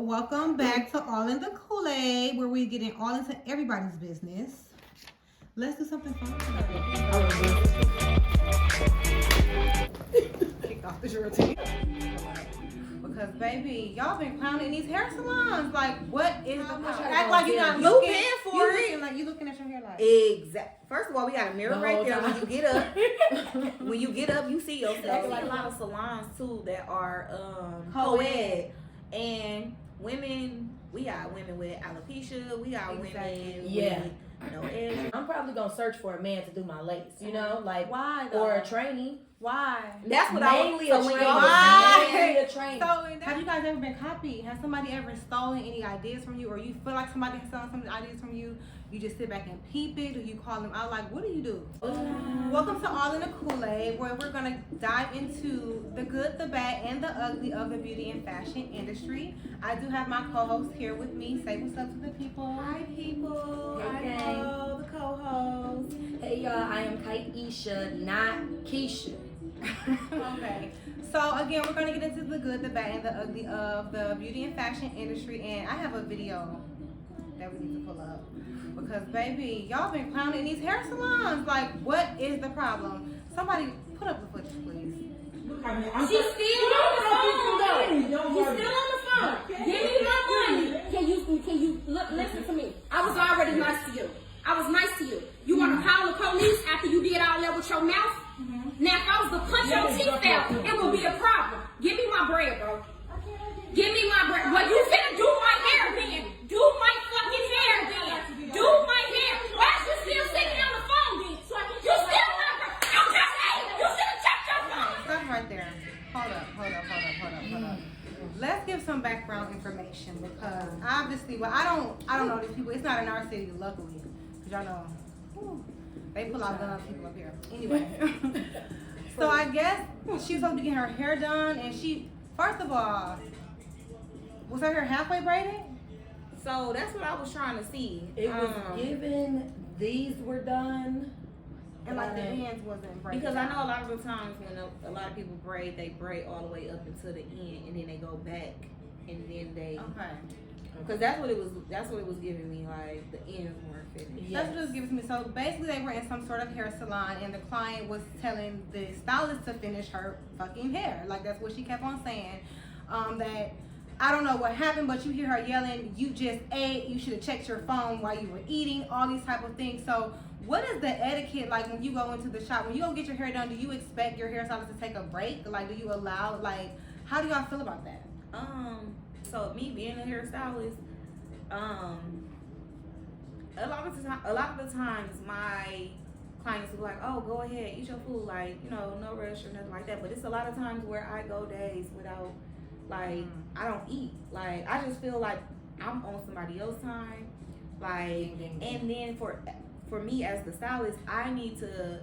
Welcome back to All in the Kool-Aid, where we getting all into everybody's business. Let's do something fun today. Kick off the routine. Because baby, y'all been clowning in these hair salons. Like, what is the act like you're not looking for it? Like you looking at your hair like exactly. First of all, we got a mirror right there. When you get up, when you get up, you see yourself. Like a lot of salons too that are co-ed, and women. We got women with alopecia. We got women with no edge. I'm probably gonna search for a man to do my lace. You know, like why though? Or a trainee. Why? That's what mainly I was. Mainly a trainee. So have you guys ever been copied? Has somebody ever stolen any ideas from you, or you feel like somebody has stolen some ideas from you? You just sit back and peep it, or you call them out? Like, what do you do? Welcome to All in the Kool-Aid, where we're gonna dive into the good, the bad, and the ugly of the beauty and fashion industry. I do have my co-host here with me. Say what's up to the people. Hi, people. Hey, I'm the co-host. Hey y'all, I am Kaisha, not Keisha. Okay, so again, we're going to get into the good, the bad, and the ugly of the beauty and fashion industry, and I have a video that we need to pull up because baby, y'all been clowning in these hair salons. Like, what is the problem? Somebody put up the footage, please. She's still on the phone though. She's still on the phone. Give me my money. Can you listen to me? I was already nice to you. I was nice to you. You want to call the police after you did all that with your mouth? Now, if I was to punch your teeth out, it would be a problem. Give me my bread, bro. Give me my bread. Well, you finna do my hair then. Do my fucking hair then. Do my hair. Why is you still sitting on the phone then? You still on the phone. I'm just saying, you should have checked your phone. Stop right there. Hold up. Let's give some background information because obviously, well, I don't know these people. It's not in our city, luckily, because y'all know. Whew, they pull out guns, people up here. Anyway, so I guess she's supposed to get her hair done, and she, first of all, was her hair halfway braided? So that's what I was trying to see. It was given these were done, and like the ends wasn't braided. Because I know a lot of the times when a lot of people braid, they braid all the way up into the end, and then they go back, and then they. Okay. Because that's what it was. That's what it was giving me. Like the ends weren't finished. That's what it was giving to me. So basically, they were in some sort of hair salon, and the client was telling the stylist to finish her fucking hair. Like that's what she kept on saying. That I don't know what happened, but you hear her yelling, "You just ate. You should have checked your phone while you were eating." All these type of things. So what is the etiquette like when you go into the shop? When you go get your hair done, do you expect your hairstylist to take a break? Like, do you allow? Like, how do y'all feel about that? So me being a hairstylist, a lot of the times my clients will be like, "Oh, go ahead, eat your food, like, you know, no rush or nothing like that." But it's a lot of times where I go days without, like, I don't eat. Like, I just feel like I'm on somebody else's time, like, and then for me as the stylist, I need to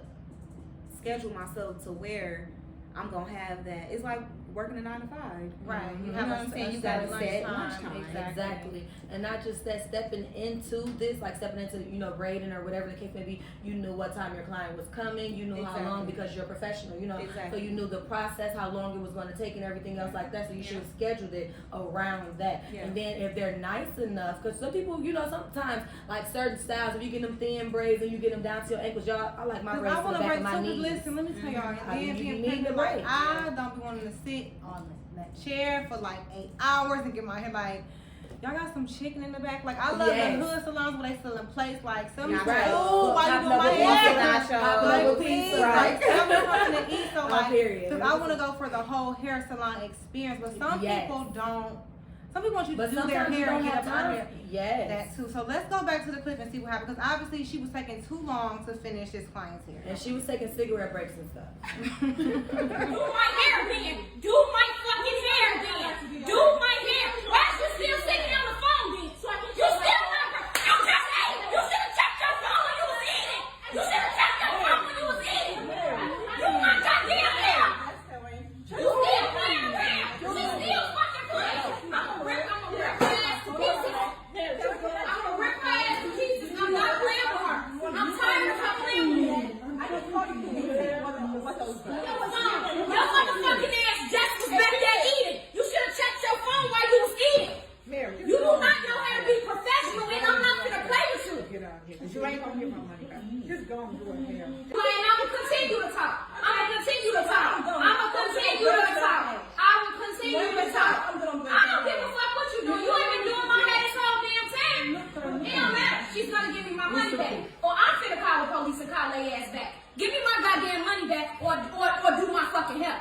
schedule myself to where I'm gonna have that. It's like working a 9 to 5. Right. You know what I'm saying? You gotta set lunchtime. Exactly. And not just that, stepping into this, like stepping into, you know, braiding or whatever the case may be, you knew what time your client was coming, you knew how long, because you're a professional, you know, so you knew the process, how long it was going to take and everything else like that, so you should have scheduled it around that. And then if they're nice enough, because some people, you know, sometimes, like certain styles, if you get them thin braids and you get them down to your ankles, y'all, I like my braids to the back of my knees. Listen, let me tell y'all, Right. I don't be wanting to sit on that chair for like 8 hours and get my hair like, y'all got some chicken in the back. Like, I love the hood salons where they still in place, like some food while you do my hair. Like, tell me something to eat. So like, because I want to go for the whole hair salon experience, but some people don't. Some people want you to do their hair and get up out of here. That too. So let's go back to the clip and see what happened. Because obviously she was taking too long to finish this client's hair. And she was taking cigarette breaks and stuff. Do my hair then. Do my fucking hair then. Do my hair. Why is you still sitting on the phone then? You still on the phone. I'm just saying. You should have checked your phone when you was eating. You should have checked your phone when you was eating. You want goddamn hair. You still playing around. You still fucking playing. I'm gonna rip her ass to pieces. I'm gonna rip her ass to pieces. I'm not playing with her. I'm tired of her playing with me. Your motherfucking ass just was back there eating. You should have checked your phone while you was don't do it here. And I'm gonna continue to talk. I'm gonna continue to talk. I'm gonna continue to talk. I will continue to talk. I don't give a fuck what you do. You ain't been doing my hair this whole damn time. It don't matter. She's gonna give me my money back, or I'm finna call the police and call their ass back. Give me my goddamn money back, or do my fucking hair.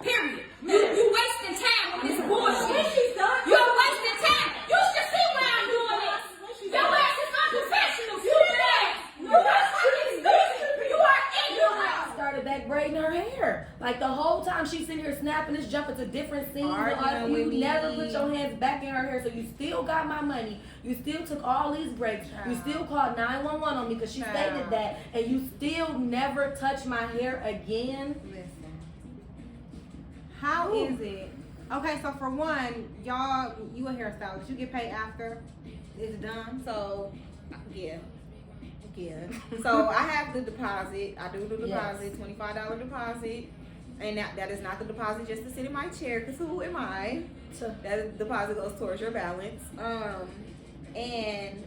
Period. You wasting time with this bullshit. You're wasting time. You should see why I'm doing this. Your ass is unprofessional. Stupid ass. You are ignorant. Started back braiding her hair. Like the whole time she's sitting here snapping this, jumping to different scenes. You never put your hands back in her hair, so you still got my money. You still took all these breaks. You still called 911 on me because she stated that, and you still never touched my hair again. Listen. How is it? Okay, so for one, y'all, you a hairstylist. You get paid after it's done. So, yeah. So I have the deposit. I do the deposit, $25 deposit. And that is not the deposit just to sit in my chair, because who am I? That deposit goes towards your balance. And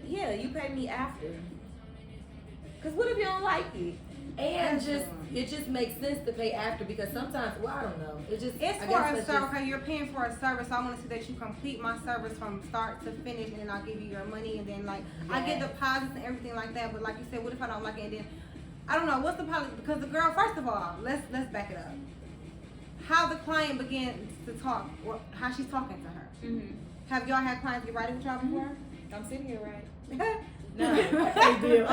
yeah, you pay me after. Because what if you don't like it? And it just makes sense to pay after, because sometimes, well, I don't know. It's for a service. Okay, you're paying for a service. So I want to see that you complete my service from start to finish, and then I'll give you your money, and then I get deposits and everything like that. But like you said, what if I don't like it? And then I don't know what's the policy, because the girl. First of all, let's back it up. How the client begins to talk, or how she's talking to her. Mm-hmm. Have y'all had clients get ready with y'all before? I'm sitting here, right? No. I do.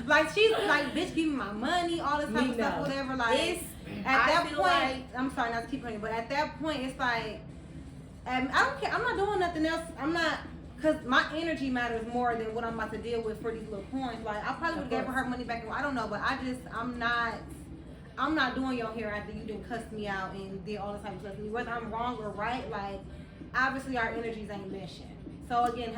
Like she's like, bitch, give me my money, all this type of stuff, whatever. Like at that point, I'm sorry not to keep playing, but at that point, it's like, I don't care. I'm not doing nothing else. I'm not, cause my energy matters more than what I'm about to deal with for these little coins. Like I probably would have gave her money back. I don't know, but I'm not doing your hair after you done cussed me out and did all this type of stuff. Whether I'm wrong or right, like obviously our energies ain't meshing. So again,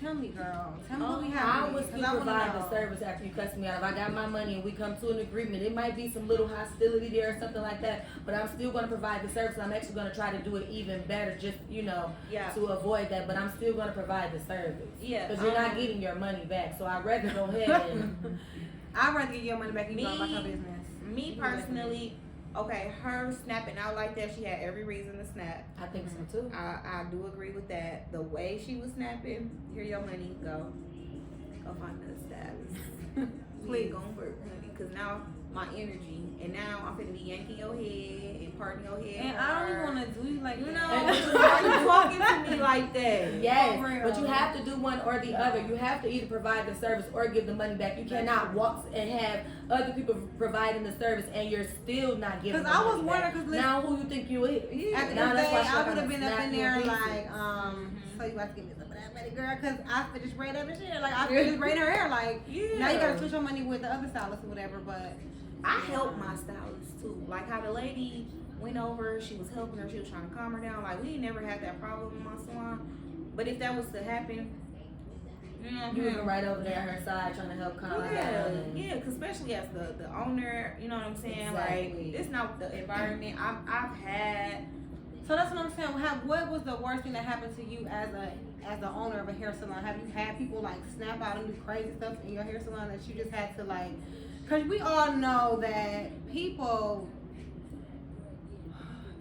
tell me, girl. Tell me what we have. I would still provide the service after you cuss me out. If I got my money and we come to an agreement, it might be some little hostility there or something like that, but I'm still going to provide the service. I'm actually going to try to do it even better, just, to avoid that, but I'm still going to provide the service. Yeah. Because you're not getting your money back, so I'd rather go ahead and... I'd rather get your money back and you go about your business. Me personally... Okay, her snapping out like that, she had every reason to snap. I think so too. I do agree with that. The way she was snapping, here your money, go find another stylist. Please go work, honey, because now my energy, and now I'm gonna be yanking your head and parting your head. And I don't even want to do you like why you talking to me like that? Yes, but you have to do one or the other. You have to either provide the service or give the money back. You cannot walk and have other people providing the service and you're still not giving. Because I was wondering, because now who you think you is? At the end of the day, I would have been up in there like, so you have to give me some of that money, girl, because I finished braiding her hair. Like I finished braiding her hair. Like now you gotta switch your money with the other stylist or whatever, but. I help my stylist too. Like how the lady went over, she was helping her, she was trying to calm her down. Like we never had that problem in my salon. But if that was to happen, you were right over there on her side trying to help calm her down. Yeah, because especially as the owner, you know what I'm saying? Exactly. Like it's not the environment I've had. So that's what I'm saying. What was the worst thing that happened to you as the owner of a hair salon? Have you had people like snap out and do crazy stuff in your hair salon that you just had to like? Because we all know that people,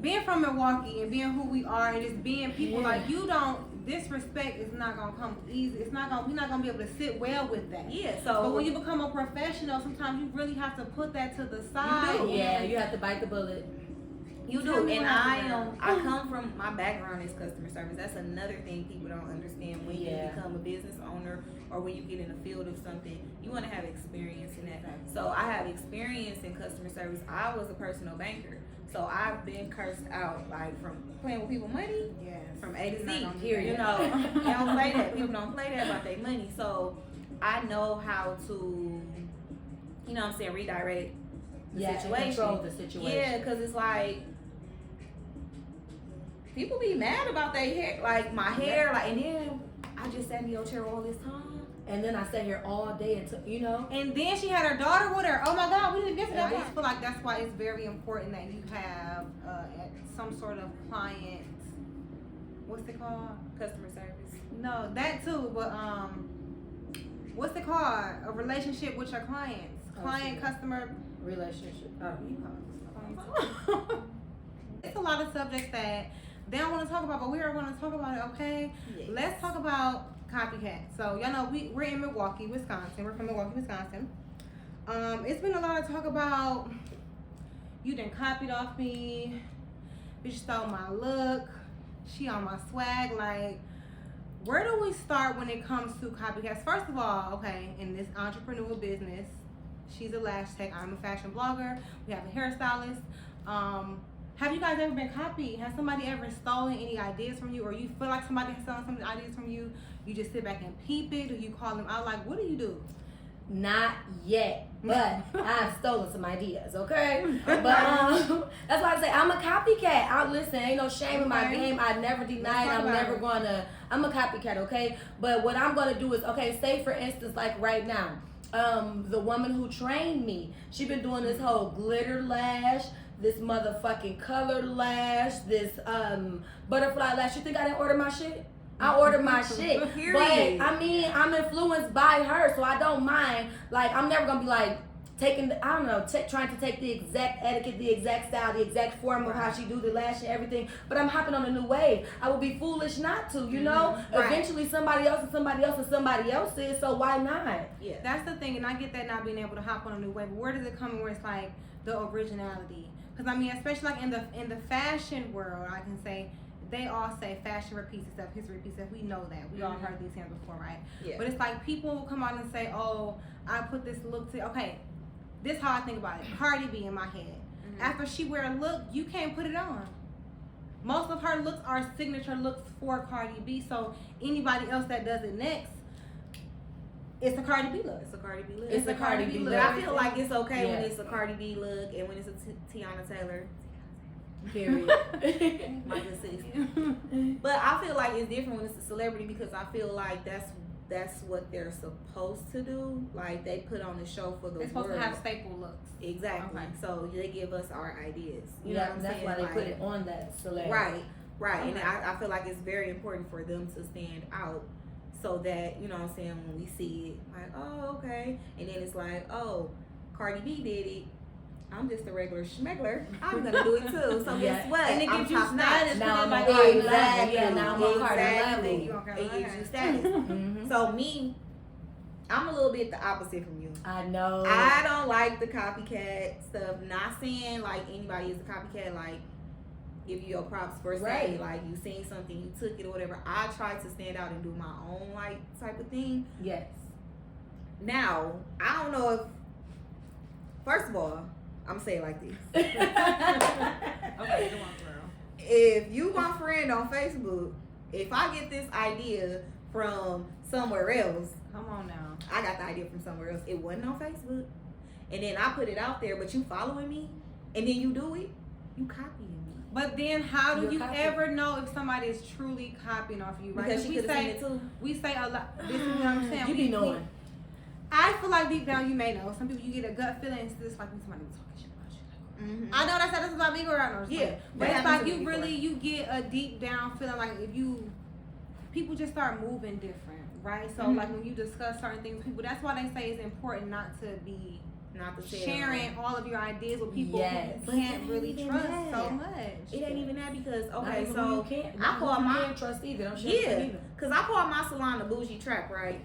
being from Milwaukee and being who we are and just being people like you don't, disrespect is not going to come easy. We're not going to be able to sit well with that. Yeah, so. But when you become a professional, sometimes you really have to put that to the side. You do. Yeah, you have to bite the bullet. You do, and I come from, my background is customer service. That's another thing people don't understand when you become a business owner or when you get in the field of something. You want to have experience in that. So I have experience in customer service. I was a personal banker, so I've been cursed out like from playing with people's money, from A to Z. Here, you know, they don't play that. People don't play that about their money. So I know how to, you know what I'm saying, redirect the situation. Control the situation. Yeah, because it's like. People be mad about their hair, like my hair, like, and then I just sat in your chair all this time. And then I sat here all day until, And then she had her daughter with her. Oh my God, we didn't get to that. I just feel like that's why it's very important that you have some sort of client, what's it called? Customer service. No, that too, but what's it called? A relationship with your clients. Client, customer. Relationship. It's a lot of subjects that they don't want to talk about, but we are going to talk about it, okay? Yes. Let's talk about copycat. So, y'all know we're in Milwaukee, Wisconsin. We're from Milwaukee, Wisconsin. It's been a lot of talk about you done copied off me, bitch stole my look, she on my swag. Like, where do we start when it comes to copycats? First of all, okay, in this entrepreneurial business, she's a lash tech, I'm a fashion blogger, we have a hairstylist. Have you guys ever been copied? Has somebody ever stolen any ideas from you, or you feel like somebody has stolen some ideas from you? You just sit back and peep it, or you call them out? Like, what do you do? Not yet, but I've stolen some ideas, okay? But that's why I say I'm a copycat. Listen, ain't no shame in my game. I never denied. I'm a copycat, okay? But what I'm gonna do is, okay, say for instance, like right now, the woman who trained me, she been doing this whole glitter lash, this motherfucking colored lash, this butterfly lash. You think I didn't order my shit? I ordered my shit. But I mean, I'm influenced by her, so I don't mind. Like, I'm never gonna be like taking the, I don't know, trying to take the exact etiquette, the exact style, the exact form of how she do the lash and everything. But I'm hopping on a new wave. I would be foolish not to, you know? Right. Eventually somebody else is somebody else is somebody else is, so why not? Yeah. That's the thing, and I get that not being able to hop on a new wave. But where does it come in where it's like the originality? Because I mean, especially like in the fashion world, I can say they all say fashion repeats itself, history repeats itself. We know that. We all heard these things before, right? Yeah. But it's like people will come out and say, oh, I put this look to, okay, this is how I think about it. Cardi B in my head. After she wear a look, you can't put it on. Most of her looks are signature looks for Cardi B, so anybody else that does it next, it's a Cardi B look. It's a Cardi B look. It's a Cardi B look. But I feel like it's okay when it's a Cardi B look and when it's a Tiana Taylor. Period. My good sis. But I feel like it's different when it's a celebrity because I feel like that's what they're supposed to do. Like they put on the show for the world. They're supposed to have staple looks. Exactly. Okay. So they give us our ideas. You know what I'm that's saying? That's why they put it on that celebrity. Right. Okay. And I feel like it's very important for them to stand out so that, you know what I'm saying, when we see it, like, oh, okay. And then it's like, oh, Cardi B did it. I'm just a regular schmegler. I'm gonna do it too. So guess what? And it gives you status. Now I'm like, on exactly. Yeah, now I'm on Cardi level. It gives you status. So me, I'm a little bit the opposite from you. I know. I don't like the copycat stuff. Not saying like anybody is a copycat. Like give you your props for saying like you seen something, you took it or whatever. I try to stand out and do my own like type of thing. Yes. Now I don't know if. First of all, I'm saying like this. Okay, come on, girl. If you my friend on Facebook, if I get this idea from somewhere else, come on now. I got the idea from somewhere else. It wasn't on Facebook, and then I put it out there. But you following me, and then you do it, you copying me. But then, how do you ever know if somebody is truly copying off you? Right? Because she could have seen it too. We say a lot. This is what I'm saying. You be knowing. I feel like deep down you may know. Some people you get a gut feeling. It's just like when somebody was talking shit about you. I know that's about me around. Yeah, but it's like you really you get a deep down feeling like if you people just start moving different, right? So like when you discuss certain things with people, that's why they say it's important not to be sharing all of your ideas with people who can't really trust so much. It ain't even that because okay, so I call my can't trust either. I'm sure because I call my salon the bougie trap, right?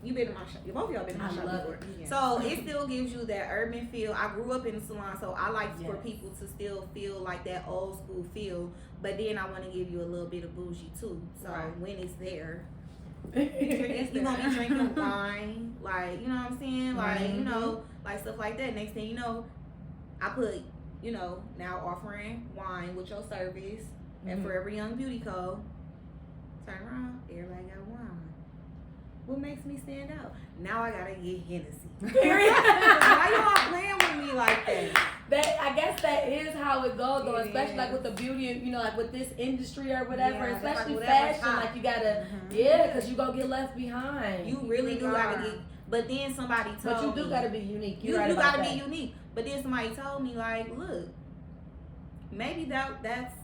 You been in my shop. Both of y'all been in my shop before. Yeah. So it still gives you that urban feel. I grew up in the salon, so I like for people to still feel like that old school feel. But then I want to give you a little bit of bougie too. So when it's there, you gonna be drinking wine, like you know what I'm saying, like you know, like stuff like that. Next thing you know, I put now offering wine with your service and Forever Young Beauty Co. Turn around, everybody got wine. What makes me stand out? Now I gotta get Hennessy. Period. Why y'all playing with me like that? I guess that is how it goes, though. Especially like with the beauty, like with this industry or whatever. Especially like fashion, like you gotta, because you gonna get left behind. You really do gotta get. But then somebody told me. But you do gotta be unique. You gotta be unique. But then somebody told me like, look, maybe that's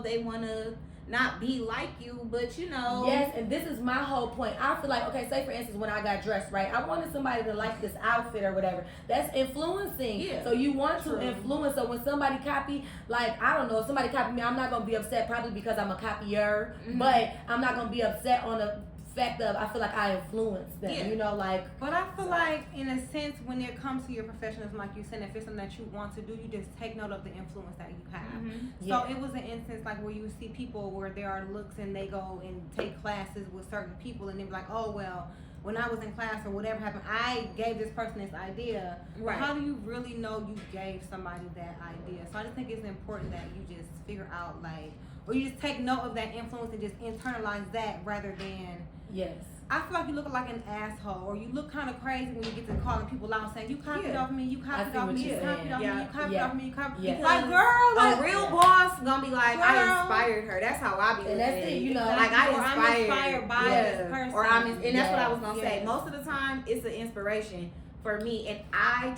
they wanna. not be like you, but you know. Yes, and this is my whole point. I feel like, okay, say for instance, when I got dressed, right, I wanted somebody to like this outfit or whatever. That's influencing. Yeah. So you want to influence. So when somebody copy, like, I don't know, if somebody copy me, I'm not gonna be upset probably because I'm a copier, but I'm not gonna be upset on the fact of I feel like I influenced them, you know, like. But I feel like, in a sense, when it comes to your professionalism, like you said, if it's something that you want to do, you just take note of the influence that you have. So it was an instance like where you see people where there are looks and they go and take classes with certain people and they be like, oh well, when I was in class or whatever happened, I gave this person this idea. Right. How do you really know you gave somebody that idea? So I just think it's important that you just figure out, like, or you just take note of that influence and just internalize that rather than. Yes. I feel like you look like an asshole, or you look kind of crazy when you get to calling people out saying, you copied off me, you copied off me, you copied off me, you copied off me, you copied off me. Like, girl, like, a real boss gonna be like, girl, I inspired her. That's how I be. And that's it, you know. Like, I'm inspired by this person. Or and that's what I was gonna say. Most of the time, it's an inspiration for me, and I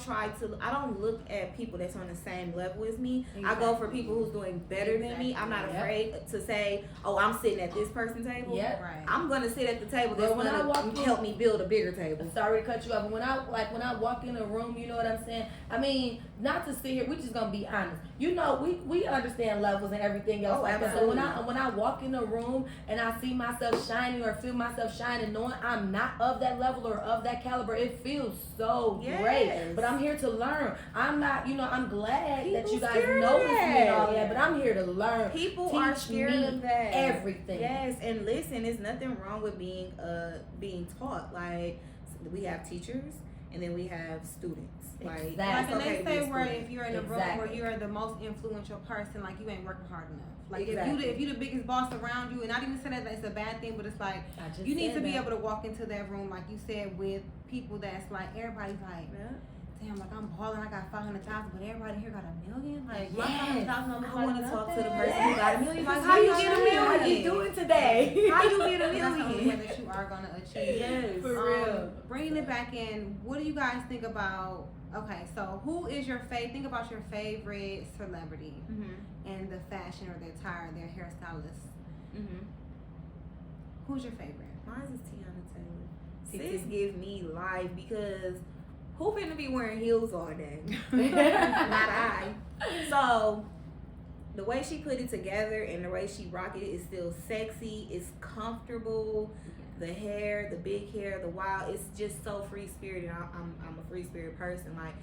don't look at people that's on the same level as me. I go for people who's doing better than me. I'm not afraid to say, oh, I'm sitting at this person's table. Right. I'm gonna sit at the table that's gonna help me build a bigger table. Sorry to cut you off, but when I walk in a room, you know what I'm saying? I mean, not to sit here, we just gonna be honest. You know, we understand levels and everything else like that. So when I walk in a room and I see myself shining or feel myself shining, knowing I'm not of that level or of that caliber, it feels so great. But I'm here to learn. I'm not, you know, I'm glad that you guys notice me and all that, but I'm here to learn. People are scared of that. Everything. Yes, and listen, there's nothing wrong with being taught. Like, we have teachers and then we have students. Like, and they say where if you're in a room where you're the most influential person, like, you ain't working hard enough. Like, if you the biggest boss around you, and not even say that it's a bad thing, but it's like you need to be able to walk into that room, like you said, with people that's like, everybody's like, damn, like, I'm balling, I got 500,000, but everybody here got $1 million. Like, my 500,000, I want to talk to the person who got $1 million. Like, how you get $1 million? How you doing today? How you get $1 million? million? That's the way that you are gonna achieve. Yes, for real. Bringing it back in, what do you guys think about? Okay, so who is your think about your favorite celebrity in the fashion or the attire, their hairstylist. Who's your favorite? Mine is Tiana Taylor. Sis give me life because who finna be wearing heels all day? Not I. So the way she put it together and the way she rock it is still sexy. It's comfortable. The hair, the big hair, the wild. It's just so free spirited. I'm a free spirit person. Like,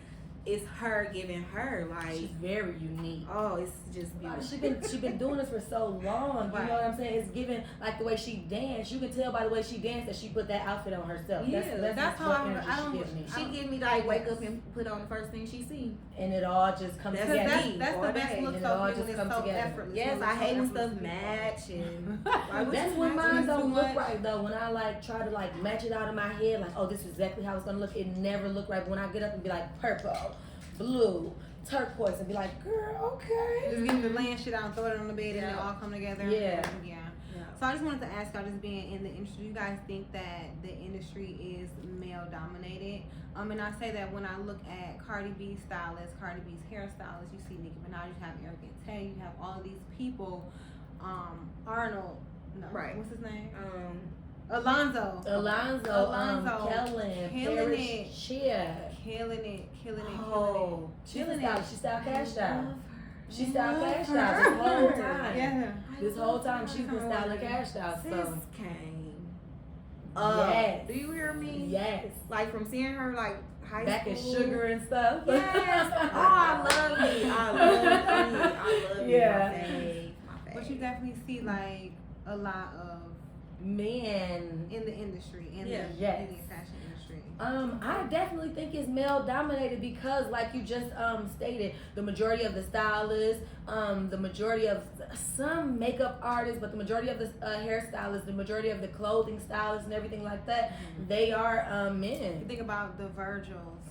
it's her giving her, like, she's very unique. Oh, it's just beautiful. She been doing this for so long. You know what I'm saying? It's giving, like, the way she danced. You can tell by the way she danced that she put that outfit on herself. Yeah, that's how I don't. She give me, like, wake up and put on the first thing she see, and it all just comes together. That's the best look. So all just comes together. Effortless. Yes, I hate when stuff match and. That's when mine don't look right though. When I like try to like match it out in my head, like, oh, this is exactly how it's gonna look. It never look right. But when I get up and be like purple, blue, turquoise, and be like, girl, okay. Just get the land shit out and throw it on the bed and they all come together. Yeah. So I just wanted to ask y'all, just being in the industry, you guys think that the industry is male dominated? And I say that when I look at Cardi B's stylist, Cardi B's hairstylist, you see Nicki Minaj, you have Eric Tay, you have all of these people. Arnold, no, right? What's his name? Alonzo, Kellen, killing it. She styled Cash Doll. She styled Cash Doll this whole time. Yeah. This whole time she's been styling Cash Doll. So came. Yes. Do you hear me? Yes. Like, from seeing her, like, high back school. in Sugar and stuff. Yes. Oh, I love it. I love it. Yeah. My fave. But you definitely see, like, a lot of men in the industry, in the fashion industry. I definitely think it's male dominated because, like you just stated, the majority of the stylists, the majority of some makeup artists, but the majority of the hairstylists, the majority of the clothing stylists and everything like that, they are men. You think about the Virgils,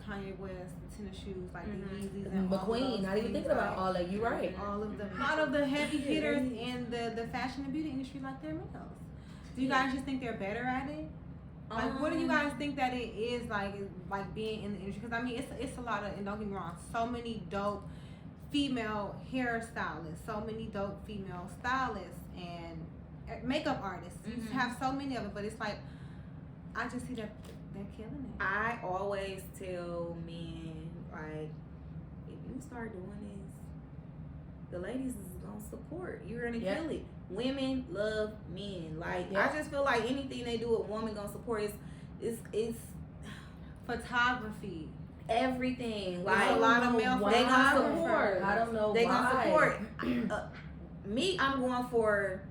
Kanye West, the tennis shoes, like the Yeezys and McQueen. Not even thinking about all that. You're right. All of them. A lot of the heavy hitters in the fashion and beauty industry, like they're males. Do you guys just think they're better at it? Like, what do you guys think that it is like being in the industry? Because I mean, it's a lot of, and don't get me wrong, so many dope female hairstylists, so many dope female stylists. and makeup artists. You have so many of them, but it's like I just see that they're killing it. I always tell men, like, if you start doing this, the ladies is gonna support. You're gonna kill it. Women love men. Like I just feel like anything they do, a woman gonna support. Is photography. Everything. Like a lot of male they gonna support. I don't know they why. gonna support. Me, I'm going for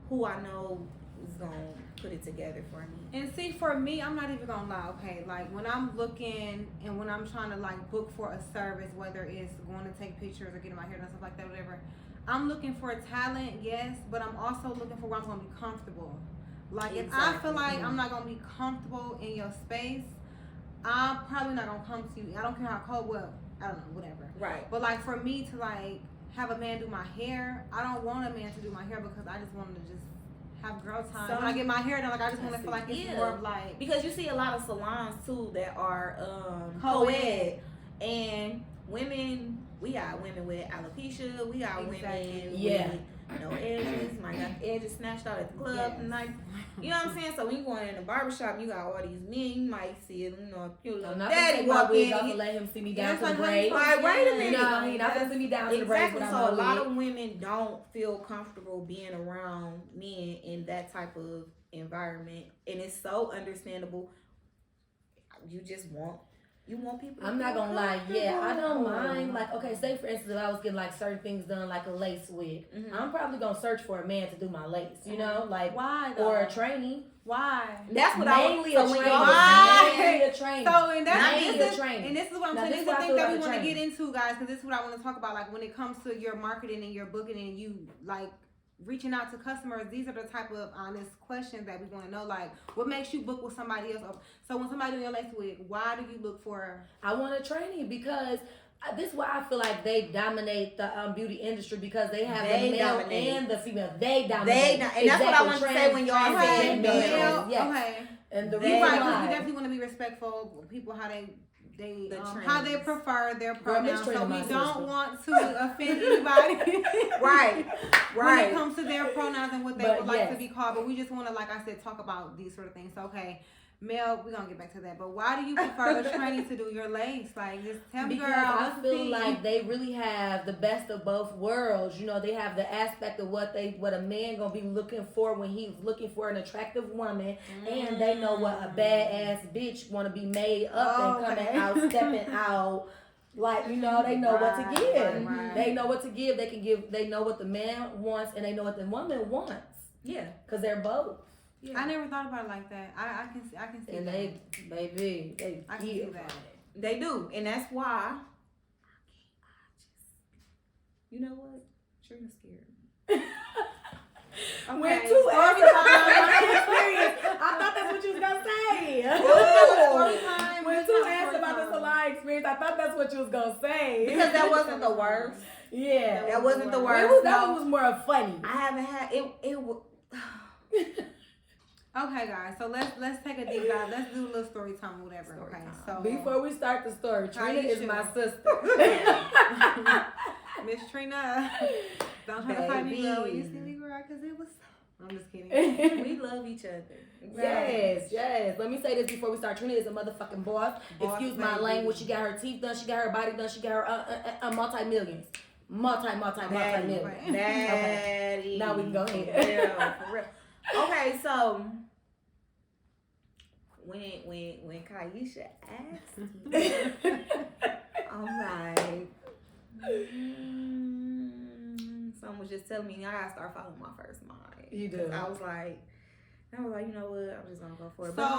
who I know is gonna put it together for me. And see, for me, I'm not even gonna lie, okay? Like, when I'm looking and when I'm trying to, like, book for a service, whether it's going to take pictures or getting my hair done, stuff like that, whatever, I'm looking for talent, yes, but I'm also looking for where I'm gonna be comfortable. Like, if I feel like I'm not gonna be comfortable in your space, I'm probably not gonna come to you. I don't care how cold, well, I don't know, whatever. Right. But, like, for me to, like, have a man do my hair, I don't want a man to do my hair because I just want him to just have girl time. When I get my hair done, like, I just want to feel like it's more of like, because you see a lot of salons too that are co-ed, and women. We got women with alopecia. We got women with no edges. Might got edges snatched out at the club tonight. You know what I'm saying? So when you going in the barbershop, you got all these men. You might see it, you know, cute little daddy walk in. I'm gonna let him see me down to the braid. Like, wait a minute. No, he not gonna see me down to the braid. Exactly. So a lot of women don't feel comfortable being around men in that type of environment, and it's so understandable. You just want people. I'm not gonna lie. Yeah, I don't mind. Like, okay, say for instance, if I was getting like certain things done, like a lace wig, I'm probably gonna search for a man to do my lace. You know, like why though? Or a trainee. Why? That's what mainly I was. mainly a trainee. So and mainly a trainee. And this is what I'm saying. This is the thing that we want to get into, guys, because this is what I want to talk about. Like when it comes to your marketing and your booking and you like reaching out to customers, these are the type of honest questions that we want to know. Like, what makes you book with somebody else? So when somebody doing your lace wig, why do you look for? I want a trainee because this is why I feel like they dominate the beauty industry, because they have the male and the female. They dominate. And that's what I want to say when y'all say male. Yes. Okay. And the reason why you definitely want to be respectful of people, how they how they prefer their pronouns. So we don't want to offend anybody. Right. When it comes to their pronouns and what they would like to be called. But we just want to, like I said, talk about these sort of things. So, okay, Mel, we're going to get back to that. But why do you prefer a trainee to do your lace? Like, just tell me, girl. Because I feel like they really have the best of both worlds. You know, they have the aspect of what a man going to be looking for when he's looking for an attractive woman. And they know what a badass bitch want to be made up and coming out, stepping out. Like, you know, they know what to give. Right. They know what to give. They know what the man wants, and they know what the woman wants. Yeah. Because they're both. Yeah. I never thought about it like that. I can see and that. I can see that. They do, and that's why. You know what? Trina's scared. Okay. We're too asked about my experience. I thought that's what you was gonna say. We're too asked about the salon experience. I thought that's what you was gonna say. Because that wasn't the worst. Yeah, that wasn't the worst. That one was more funny. I haven't had it. Okay, guys, so let's take a deep dive. Let's do a little story time or whatever. Okay, so before we start the story, Trina is my sister. Miss Trina, don't try to find me, girl. When you see me, girl, because it was. I'm just kidding. We love each other. Yes. Let me say this before we start. Trina is a motherfucking boss. Excuse my language. She got her teeth done. She got her body done. She got her multi-millions. Multi-millions. Okay. Now we can go ahead. Yeah, for real. Okay, so when Kaisha asked me, I'm like, someone was just telling me I gotta start following my first mind. You do. I was like, you know what? I'm just gonna go for it. So but I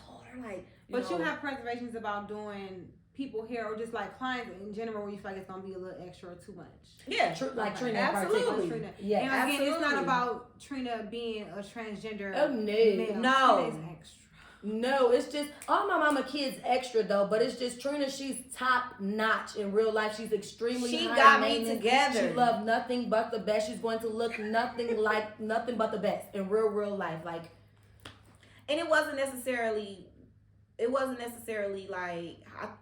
told her like, you have reservations about doing people here or just like clients in general where you feel like it's gonna be a little extra or too much? Yeah, like Trina. Absolutely. Trina. Yeah, and again, absolutely. It's not about Trina being a transgender. Oh male. No. Trina is extra. No, it's just all my mama kids extra though, but it's just Trina. She's top notch in real life. She's extremely. She high got me maintenance. together. She loved nothing but the best. She's going to look nothing like nothing but the best in real life. Like, and it wasn't necessarily like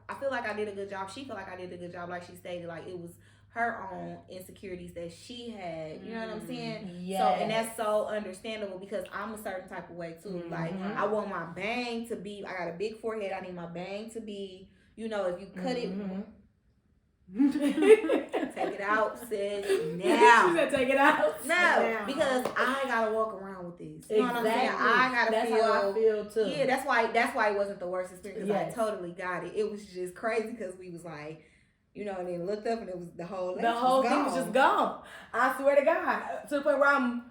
I feel like I did a good job. She felt like I did a good job. Like she stated, like it was her own insecurities that she had. You know what I'm saying? Yes. So, and that's so understandable because I'm a certain type of way too. Like, I want my bang to be, I got a big forehead. I need my bang to be, you know, if you cut it, take it out, sis. Now. She said take it out. No, now. Because I gotta walk around with this. You know what I'm saying? I gotta that's feel. How I feel too. Yeah, that's why it wasn't the worst experience. Yes. I totally got it. It was just crazy because we was like, you know, and then looked up and it was the whole thing was just gone. I swear to God, to the point where I'm.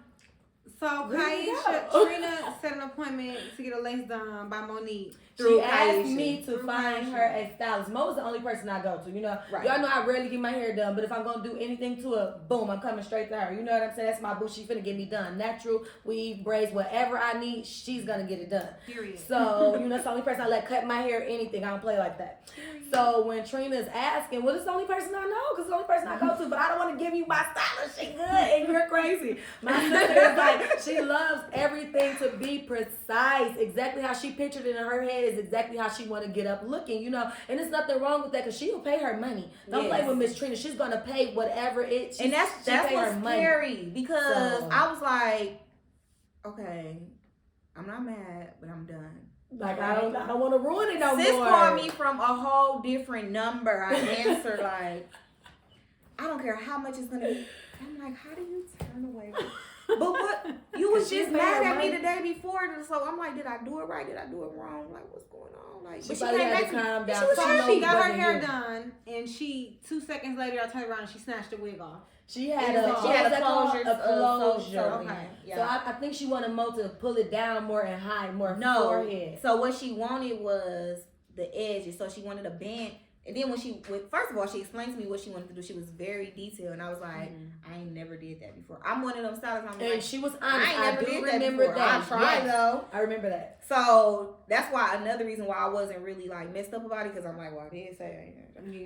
So Kaisha, Trina set an appointment to get her lace done by Monique. She asked me to find her a stylist. Mo was the only person I go to, you know. Right. Y'all know I rarely get my hair done, but if I'm gonna do anything to it, boom, I'm coming straight to her. You know what I'm saying? That's my boo. She finna get me done. Natural, weave, braids, whatever I need, she's gonna get it done. Period. So, you know, it's the only person I let cut my hair, anything. I don't play like that. Period. So when Trina's asking, well, it's the only person I know, because it's the only person I go to, but I don't want to give you my stylist. She good and you're crazy. My sister is like, she loves everything to be precise. Exactly how she pictured it in her head is exactly how she want to get up looking, you know. And there's nothing wrong with that because she'll pay her money. Don't play with Miss Trina. She's gonna pay whatever it. And that's what's scary because I was like, okay, I'm not mad, but I'm done. Like I don't want to ruin it no more. Sis called me from a whole different number. I answered like, I don't care how much it's gonna be. I'm like, how do you turn away? But what you was just mad at me the day before, so I'm like, did I do it right? Did I do it wrong? Like, what's going on? Like, she came back to calm down. She got her hair done, and 2 seconds later, I turned around and she snatched the wig off. She had a closure. Okay. Yeah. So I think she wanted Mo to pull it down more and hide more forehead. So what she wanted was the edges. So she wanted a band. And then first of all, she explained to me what she wanted to do. She was very detailed, and I was like, I ain't never did that before. I'm one of them stylists. And like, she was honest. I never did remember that. I tried though. I remember that. So that's why another reason why I wasn't really like messed up about it, because I'm like, well, I did say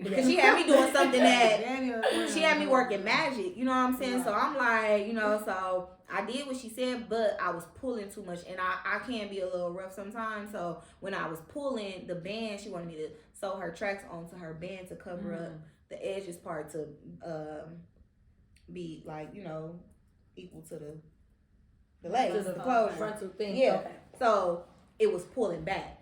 because she had me doing something that she had me working magic. You know what I'm saying? Right. So I'm like, you know, so I did what she said, but I was pulling too much, and I can be a little rough sometimes. So when I was pulling the band, she wanted me to sew her tracks onto her band to cover up the edges part to be like, you know, equal to the legs, the closure, frontal thing. Yeah. Okay. So it was pulling back.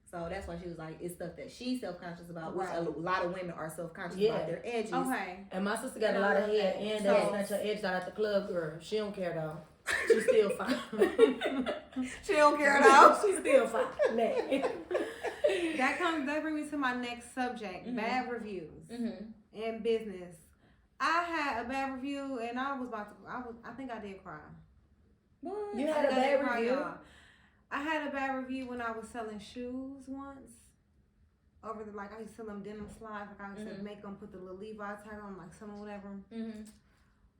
So that's why she was like, it's stuff that she's self-conscious about, which a lot of women are self-conscious about their edges. Okay. And my sister got a lot of hair, and that's snatch her edge out at the club, girl. She don't care though. She's still fine. She don't care though. She's still fine. That brings me to my next subject: bad reviews in business. I had a bad review, and I think I did cry. What? You had a bad review? Y'all. I had a bad review when I was selling shoes once. I used to sell them denim slides. Like I used to make them put the little Levi tag on, like some or whatever.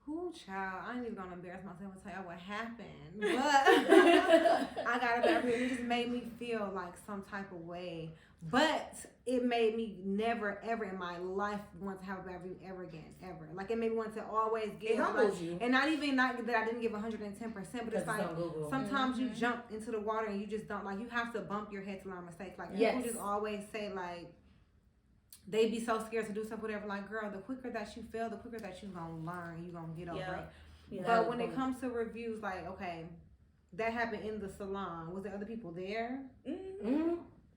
Who child? I ain't even gonna embarrass myself and tell you what happened. But I got a bad review. It just made me feel like some type of way. But it made me never, ever in my life want to have a bad review ever again, ever. Like, it made me want to always give. It humbles you. And not that I didn't give 110%, but it's like sometimes you jump into the water and you just don't, like, you have to bump your head to learn mistakes. Like, people just always say, like, they be so scared to do stuff, whatever. Like, girl, the quicker that you fail, the quicker that you gonna learn, you gonna get over it. Yeah, but when it comes to reviews, like, okay, that happened in the salon. Was there other people there?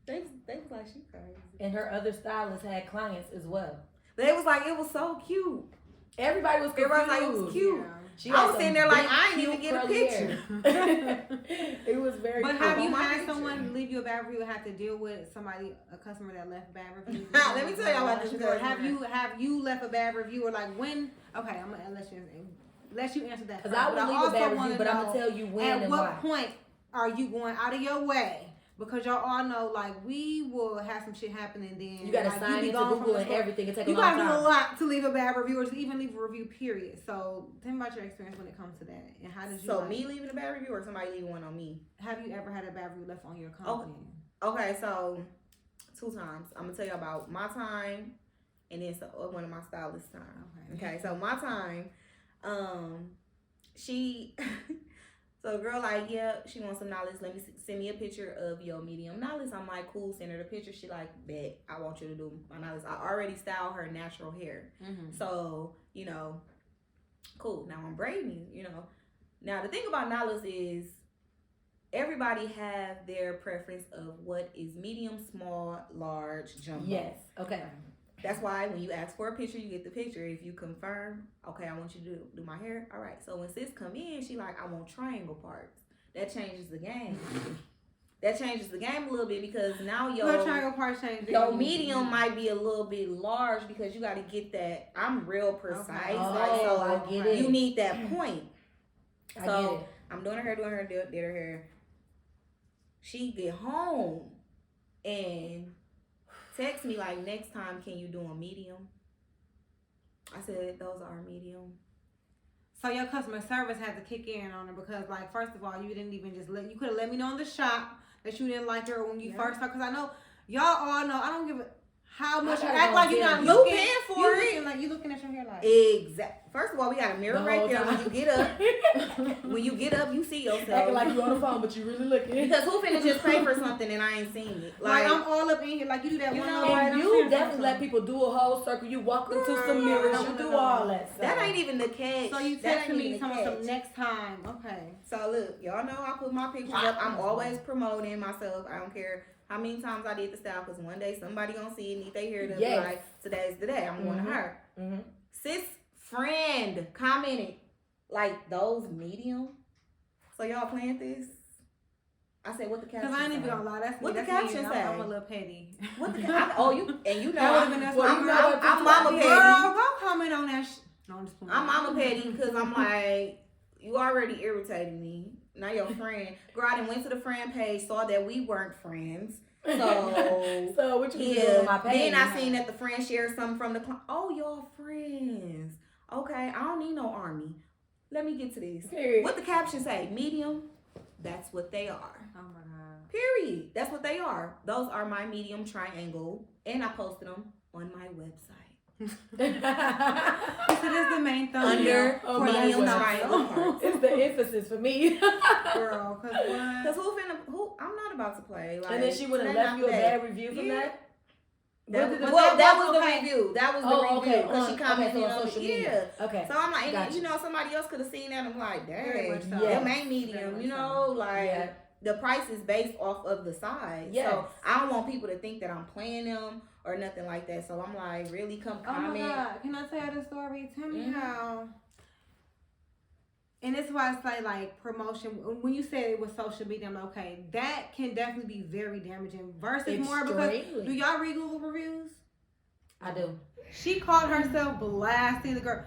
They was like, she crazy. And her other stylists had clients as well. They was like, it was so cute. Everybody was confused. Everybody was like, it was cute. Yeah. I was sitting there like, I ain't even get a picture. It was very But have you had someone leave you a bad review and have to deal with a customer that left bad reviews? Let me tell y'all about this. Have you left a bad review, or like when? Okay, I'm gonna let you answer that. Because I would leave a bad review, but I'm gonna tell you when and why. At what point are you going out of your way? Because y'all all know, like, we will have some shit happen, and then you gotta sign into Google and everything. It take a long time. You gotta do a lot to leave a bad review, or to even leave a review. Period. So, tell me about your experience when it comes to that, and how did you? So, me leaving a bad review, or somebody leaving one on me? Have you ever had a bad review left on your company? Okay, so 2 times. I'm gonna tell you about my time, and then one of my stylist time. Okay, so my time, she. So the girl like, yeah, she wants some knowledge. Let me send me a picture of your medium knowledge. I'm like, cool. Send her the picture. She like, bet, I want you to do my knowledge. I already styled her natural hair. So, you know, cool. Now I'm braiding, you know. Now the thing about knowledge is everybody have their preference of what is medium, small, large, jumbo. Yes. Okay. That's why when you ask for a picture, you get the picture. If you confirm, okay, I want you to do my hair. All right. So when sis come in, she like, I want triangle parts. That changes the game. That changes the game a little bit because now your triangle parts change. Your medium might be a little bit large because you got to get that. I'm real precise. Okay. So I get it. You need that point. I So get it. I'm doing her hair, did her hair. She get home and text me like, next time, can you do a medium? I said, those are medium. So your customer service had to kick in on her because, like, first of all, you didn't even just you could have let me know in the shop that you didn't like her when you first started. Because I know, y'all all know, I don't give a how much you act like you're not looking. You paying for it. Like, you looking at your hair like. Exactly. First of all, we got a mirror right there when you get up. When you get up, you see yourself. Acting like you on the phone, but you really looking. Because who finna just pay for something and I ain't seen it? Like I'm all up in here. Like, you do that you one know, on And you definitely let people do a whole circle. You walk into some mirrors. You do all that stuff. That ain't even the catch. So you texting me some next time. Okay. So look, y'all know I put my pictures up. I'm always promoting myself. I don't care how many times I did the style, because one day somebody gonna see it, need they hear it, be like, today's the day. I'm going to her. Sis friend commented like, those medium. So y'all playing this? I said, what the caption say? Because I ain't even gonna lie, that's what me. the That's caption me. say? I'm a little petty. What the you and you know That would've been I'm mama petty. Girl, don't comment on that. No, I'm just playing. I'm mama petty because I'm like, you already irritated me. Now your friend. Girl, I done went to the friend page, saw that we weren't friends. So, so what you doing on my page? Then I seen that the friend shared something from the client. Oh, y'all friends. Okay, I don't need no army. Let me get to this. Period. What the caption say? Medium. That's what they are. Oh my God. Period. That's what they are. Those are my medium triangle. And I posted them on my website. So that's the main thing. Under medium triangle parts. It's the emphasis for me. Girl, because who I'm not about to play. Like, and then she would have left you a bad review from that? That was the review. That was the review. Because she commented on social media. Okay. So I'm like, and, you know, somebody else could have seen that. I'm like, dang, them ain't medium. You know, like the price is based off of the size. Yes. So I don't want people to think that I'm playing them or nothing like that. So I'm like, really come comment. Oh my God. Can I tell the story? Tell me how. And this is why I say, like, promotion. When you said it was social media, I'm like, okay, that can definitely be very damaging. Versus more because, do y'all read Google reviews? I do. She called herself blasting the girl.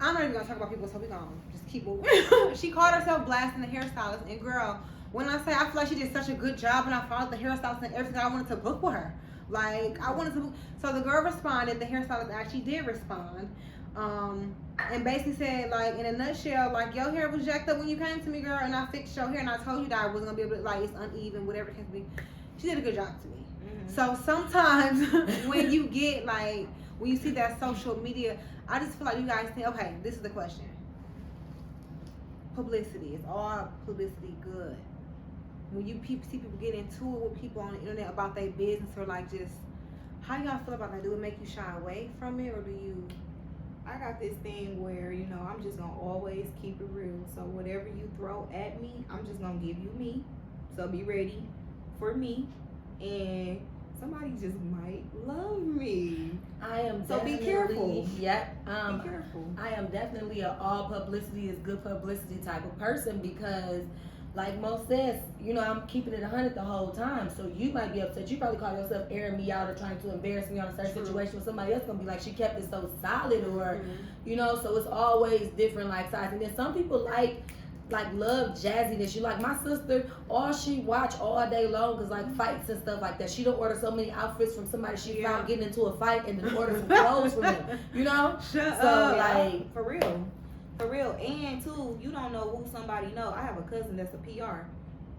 I'm not even going to talk about people, so we're going to just keep moving. She called herself blasting the hairstylist. And girl, when I say I feel like she did such a good job and I followed the hairstylist and everything, I wanted to book with her. Like, I wanted to book. So the girl responded. The hairstylist actually did respond. And basically said, like, in a nutshell, like, your hair was jacked up when you came to me, girl, and I fixed your hair, and I told you that I wasn't gonna be able to, like, it's uneven, whatever it can be. She did a good job to me. So sometimes when you get, like, when you see that social media, I just feel like you guys think, okay, this is the question. Publicity. Is all publicity good? When you see people get into it with people on the internet about their business, or, like, just, how y'all feel about that? Do it make you shy away from it, or do you... I got this thing where, you know, I'm just gonna always keep it real. So whatever you throw at me, I'm just gonna give you me. So be ready for me. And somebody just might love me. I am so be careful. Yep. Be careful. I am definitely an all publicity is good publicity type of person because, like Mo says, you know, I'm keeping it 100 the whole time. So you might be upset. You probably call yourself airing me out or trying to embarrass me on a certain situation where somebody else gonna be like, she kept it so solid, or you know, so it's always different like size. And then some people like love jazziness. You like my sister, all she watch all day long is like fights and stuff like that. She don't order so many outfits from somebody she found getting into a fight and then order some clothes from them. You know? Shut up. Like for real. For real. And too, you don't know who somebody know. I have a cousin that's a PR.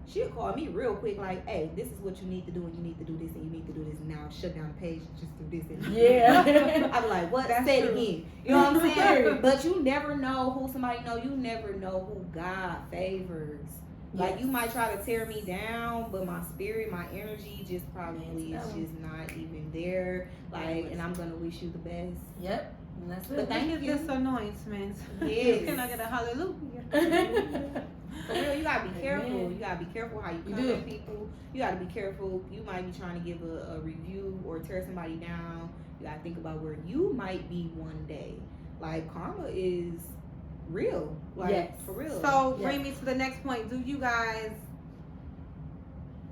she'll call me real quick, like, hey, this is what you need to do, and you need to do this, and you need to do this now. Shut down the page, just do this. And Yeah. I'm like, what? That's Say it true. again. You know what I'm saying? But you never know who somebody know. You never know who God favors. Like, you might try to tear me down, but my spirit, my energy just probably is just not even there. Like, and I'm gonna wish you the best. Yep. And that's But it. thank you. This anointment. Yes. Can I get a hallelujah? For real, you gotta be careful. Amen. You gotta be careful how you You come do. at people. You gotta be careful. You might be trying to give a review or tear somebody down. You gotta think about where you might be one day. Like, karma is real. Like, Yes. for real. So Yes. bring me to the next point. Do you guys?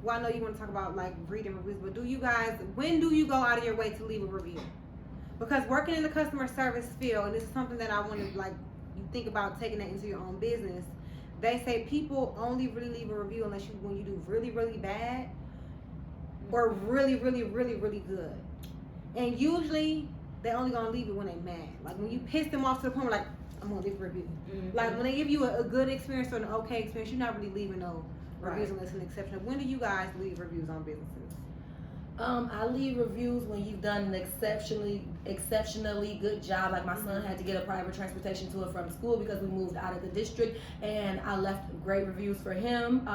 Well, I know you want to talk about like reading reviews, but do you guys? When do you go out of your way to leave a review? Because working in the customer service field, and this is something that I want to like you think about taking that into your own business. They say people only really leave a review unless when you do really, really bad or really, really, really, really good. And usually they only gonna leave it when they mad. Like when you piss them off to the point where like, I'm gonna leave a review. Mhm. Like when they give you a good experience or an okay experience, you're not really leaving no reviews Right. unless an exception. When do you guys leave reviews on businesses? I leave reviews when you've done an exceptionally good job. Like my son had to get a private transportation to and from school because we moved out of the district, and I left great reviews for him.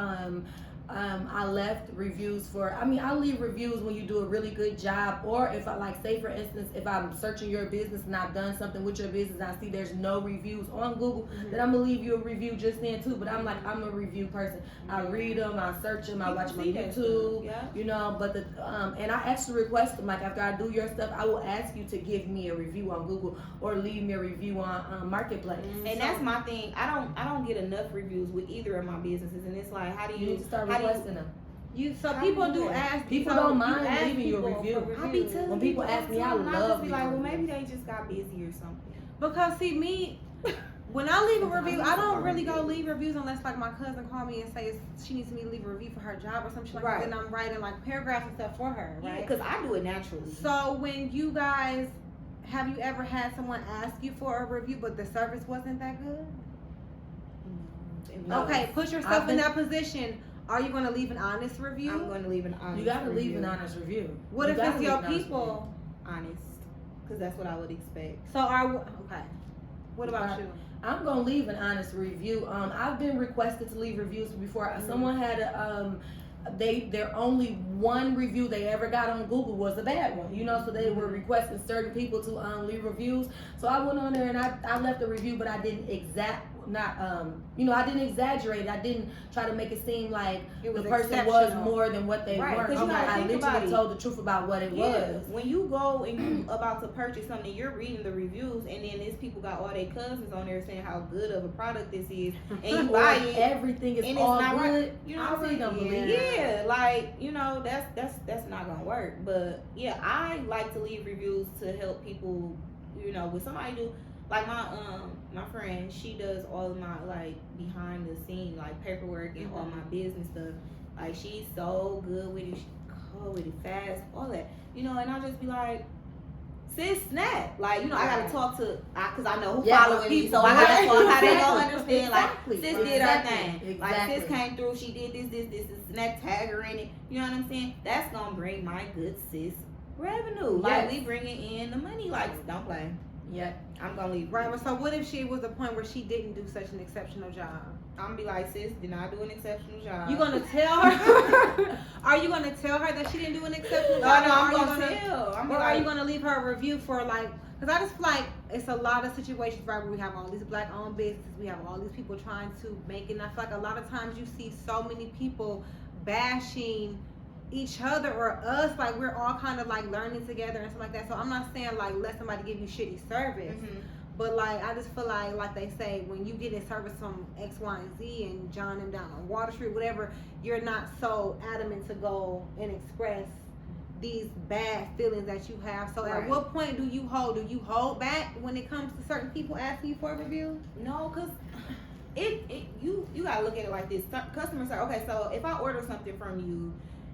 I left reviews for, I leave reviews when you do a really good job, or if I like, say for instance, if I'm searching your business and I've done something with your business and I see there's no reviews on Google, then I'm gonna leave you a review just then too. But I'm like, I'm a review person. I read them, I search them, I watch them on YouTube, you know, but and I actually request them, like after I do your stuff, I will ask you to give me a review on Google or leave me a review on Marketplace. And that's my thing. I don't get enough reviews with either of my businesses, and it's like, how do You need to start requesting them. People do ask. People so don't you mind ask leaving you a people review. for I be telling When people people ask me, all I the time, love just be like, well, reviews. maybe they just got busy or something. Because see me, when I leave a review, I don't really go leave reviews unless like my cousin call me and says she needs me to leave a review for her job or something like that. Right. And I'm writing like paragraphs and stuff for her, Yeah, right? because I do it naturally. So when you guys, have you ever had someone ask you for a review but the service wasn't that good? No. Okay, put yourself in that position. Are you going to leave an honest review? I'm going to leave an honest You gotta review. leave an honest review. What You if gotta it's leave your an honest people? Honest. Because that's what I would expect. So okay. What about you? I'm gonna leave an honest review. I've been requested to leave reviews before. Someone had a their only one review they ever got on Google was a bad one, you know, so they were requesting certain people to leave reviews. So I went on there and I left a review, but I didn't I didn't exaggerate. I didn't try to make it seem like It was the person was exceptional. more than what they Right, were. 'cause you gotta I think about literally it. told the truth about what it was. When you go and you about to purchase something, you're reading the reviews, and then these people got all their cousins on there saying how good of a product this is, and you buy it, Everything is and all it's not good. right. You know I what I'm really saying? don't believe Yeah, like, you know, that's not gonna work. But yeah, I like to leave reviews to help people. You know, when somebody do, like my friend, she does all of my like behind the scene like paperwork and all my business stuff. Like, she's so good with it. She cold with it, fast, all that. You know, and I'll just be like, sis, snap. Like, you know, I gotta talk to, cause I know who following me, so I gotta talk how they gonna understand. Exactly. Like, sis did her thing. Exactly. Like, sis came through, she did this, and that, tag her in it. You know what I'm saying? That's gonna bring my good sis revenue. Like, we bringing in the money. Like, don't play. Yeah. I'm gonna leave. Right. So what if she was a point where she didn't do such an exceptional job? I'm gonna be like, sis, did not do an exceptional job. You gonna tell her? Are you gonna tell her that she didn't do an exceptional job? No, I'm Or gonna tell. Or are you gonna leave her a review for like? Because I just feel like it's a lot of situations, right, where we have all these black-owned businesses, we have all these people trying to make it. And I feel like a lot of times you see so many people bashing each other or us, like we're all kind of like learning together and stuff like that. So I'm not saying like let somebody give you shitty service, but like I just feel like they say when you get in service from X, Y, and Z and John and down on Water Street, whatever, you're not so adamant to go and express these bad feelings that you have. So at what point do you hold back when it comes to certain people asking you for a review? No, cause you gotta look at it like this. Customers say, okay, so if I order something from you,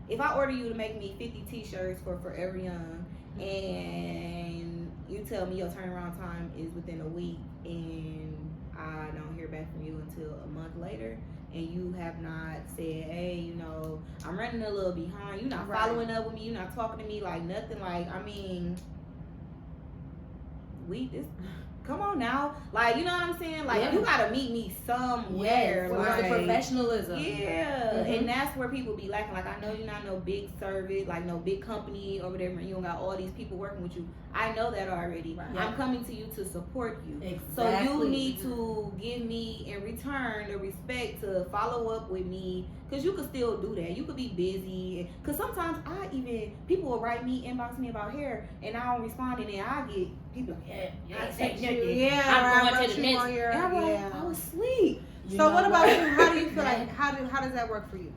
if I order you to make me 50 t-shirts for Forever Young, and you tell me your turnaround time is within a week, and I don't hear back from you until a month later, and you have not said, hey, you know, I'm running a little behind. You're not following up with me. You're not talking to me, like nothing. Like, I mean, come on now, like, you know what I'm saying? Like, you gotta meet me somewhere. Yes, like, the professionalism. Yeah, and that's where people be lacking. Like, I know you're not no big service, like no big company or whatever, and you don't got all these people working with you. I know that already. Right. I'm coming to you to support you. Exactly. So you need to give me in return the respect to follow up with me, because you could still do that. You could be busy, because sometimes people will write me, inbox me about hair, and I don't respond, and then I get people like, I say nothing. Yeah, I'm going to the next. And I'm like, I was asleep. So what about you? How do you feel like, how does that work for you?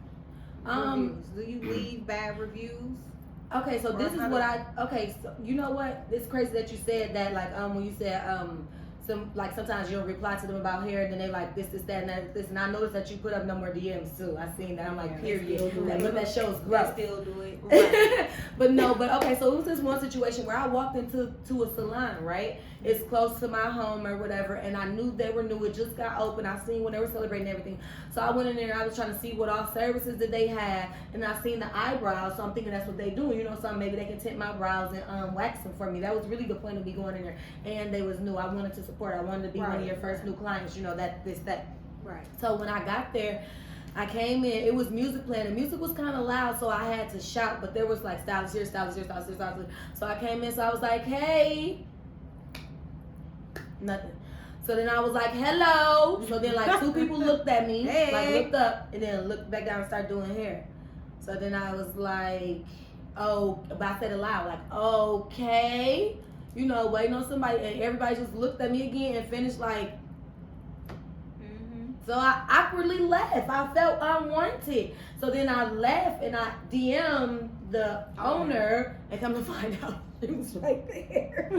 Reviews. Do you leave bad reviews? Okay, so this is what so you know what? It's crazy that you said that, like, when you said, sometimes you'll reply to them about hair, and then they like this, that, and this, and I noticed that you put up no more DMs too. I seen that. I'm like, period. That shows growth. Still do it. Right. but okay, so it was this one situation where I walked into a salon, right? It's close to my home or whatever, and I knew they were new. It just got open. I seen when they were celebrating everything. So I went in there and I was trying to see what all services that they had, and I seen the eyebrows, so I'm thinking that's what they do. You know, so maybe they can tint my brows and wax them for me. That was really the point of me going in there. And they was new. I wanted to support. I wanted to be one of your first new clients. You know, that. Right. So when I got there, I came in, it was music playing. The music was kind of loud, so I had to shout, but there was like stylist here, stylist here, stylist here, stylist here. So I came in, so I was like, hey. Nothing. So then I was like, hello. So then like 2 people looked at me, like looked up, and then looked back down and started doing hair. So then I was like, oh, but I said it loud, like, okay. You know, waiting on somebody, and everybody just looked at me again and finished like, So I awkwardly left. I felt unwanted. So then I left and I DM'd the owner, and come to find out she was right there.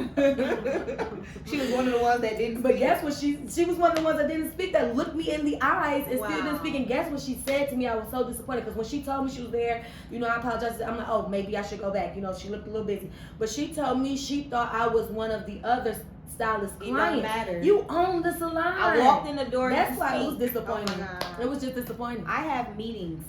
She was one of the ones that didn't speak. But guess what? She was one of the ones that didn't speak, that looked me in the eyes and still didn't speak. And guess what she said to me? I was so disappointed, because when she told me she was there, you know, I apologized. I'm like, oh, maybe I should go back. You know, she looked a little busy. But she told me she thought I was one of the other stylist clients. It don't matter. You own the salon. I walked in the door. That's why it was disappointing. It was just disappointing. I have meetings.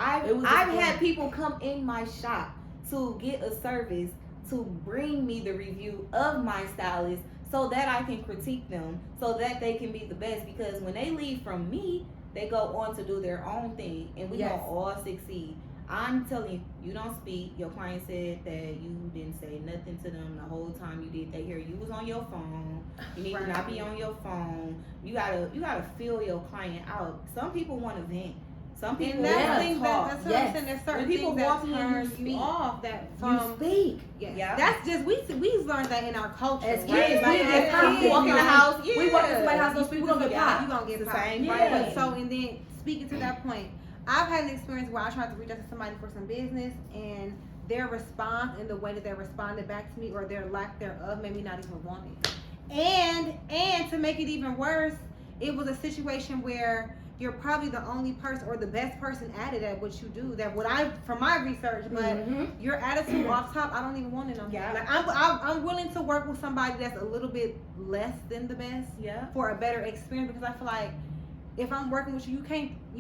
I've had people come in my shop to get a service, to bring me the review of my stylist, so that I can critique them, so that they can be the best. Because when they leave from me, they go on to do their own thing, and we gonna all succeed. I'm telling you, you don't speak. Your client said that you didn't say nothing to them the whole time you did. They hear you was on your phone. You need to not be on your phone. You gotta feel your client out. Some people want to vent. Some people that's talk. That's what I'm saying. There's certain people things that turn you off. That you speak. Yeah. That's just we learned that in our culture. As kids, right? We walk in the house. Yeah. We walk in somebody's house. Those people gonna get popped. You gonna get popped. Same, right? right? But so, and then speaking to that point, I've had an experience where I tried to reach out to somebody for some business, and their response and the way that they responded back to me, or their lack thereof, made me not even want it. And to make it even worse, it was a situation where you're probably the only person or the best person at it at what you do. That from my research, but your attitude off top, I don't even want it no more. Yeah. Like I'm willing to work with somebody that's a little bit less than the best for a better experience, because I feel like if I'm working with you, you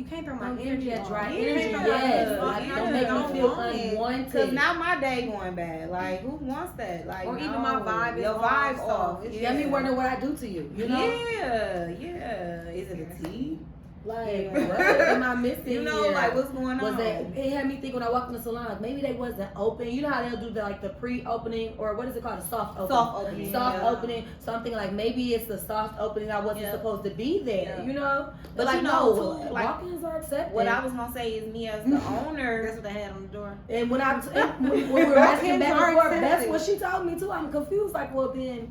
can't throw my energy off. Dry energy, don't make me feel unwanted. Because now my day going bad. Like, who wants that? Like, or even my vibe is off. So let me wonder what I do to you. You know? Yeah. Is it a tea? Like, what am I missing? You know, here? like, what's going on? It had me think when I walked in the salon, like, maybe they wasn't open. You know how they'll do the pre-opening, or what is it called, a soft opening? Soft opening. So I'm thinking like maybe it's the soft opening. I wasn't supposed to be there. You know, but like no, walk-ins are accepted. What I was gonna say is, me as the owner, that's what they had on the door. And when we were asking back and forth, that's what she told me too. I'm confused. Like, well then,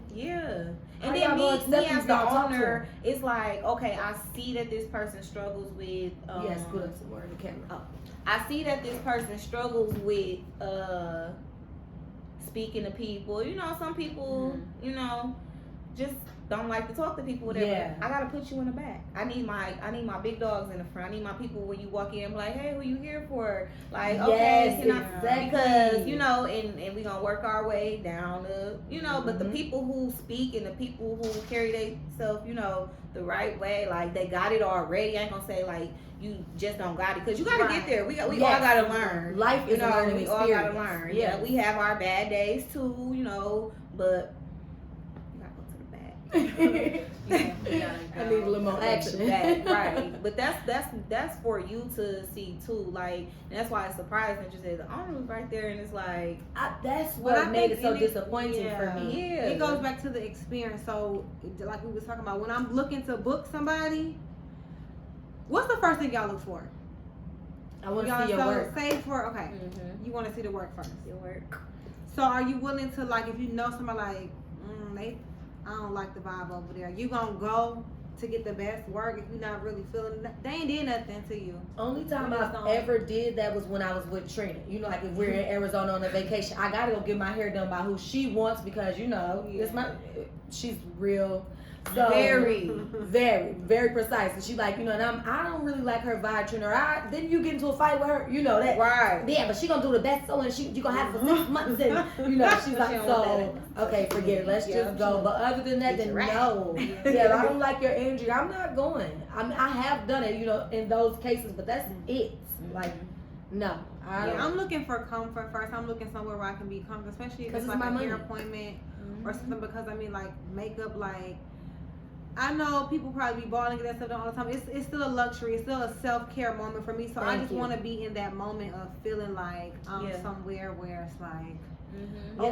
And then me as the owner, it's like, okay, I see that this person struggles with yes, put up some more in the camera. I see that this person struggles with speaking to people. You know, some people, you know, just don't like to talk to people, whatever. Yeah. I gotta put you in the back. I need my big dogs in the front. I need my people when you walk in, like, hey, who you here for? Like, okay, exactly. because and we gonna work our way down to, but the people who speak and the people who carry themselves, the right way, like they got it already. I ain't gonna say like you just don't got it, because you gotta get there. We all gotta learn. Life is a learning experience. We all gotta learn. Yeah, we have our bad days too, but I need a little more action. Right. But that's for you to see too. Like, and that's why it's surprising that you say the owner was right there, and it's like that's what made it so disappointing for me. Yeah. It goes back to the experience. So like we was talking about, when I'm looking to book somebody, what's the first thing y'all look for? I want to see your work. Say for you want to see the work first. Your work. So are you willing to, like, if you know somebody like I don't like the vibe over there, you gonna go to get the best work if you're not really feeling it? They ain't did nothing to you. Only time I've ever did that was when I was with Trina. Like if we're in Arizona on a vacation, I gotta go get my hair done by who she wants, because she's real. So, very, very, very precise. And she's like, and I don't really like her vibe, Trina. Then you get into a fight with her, that. Right. Yeah, but she gonna do the best sewing you gonna have for 6 months. And, she's like, so, okay, forget it. Let's just go. But other than that, then no. Yeah, I don't like your energy. I'm not going. I have done it, in those cases, but that's it. Like, no. I'm looking for comfort first. I'm looking somewhere where I can be comfortable, especially if it's like a hair appointment or something, because like makeup, like, I know people probably be balling that stuff all the time. It's still a luxury. It's still a self-care moment for me. So I just want to be in that moment of feeling like I'm somewhere where it's like,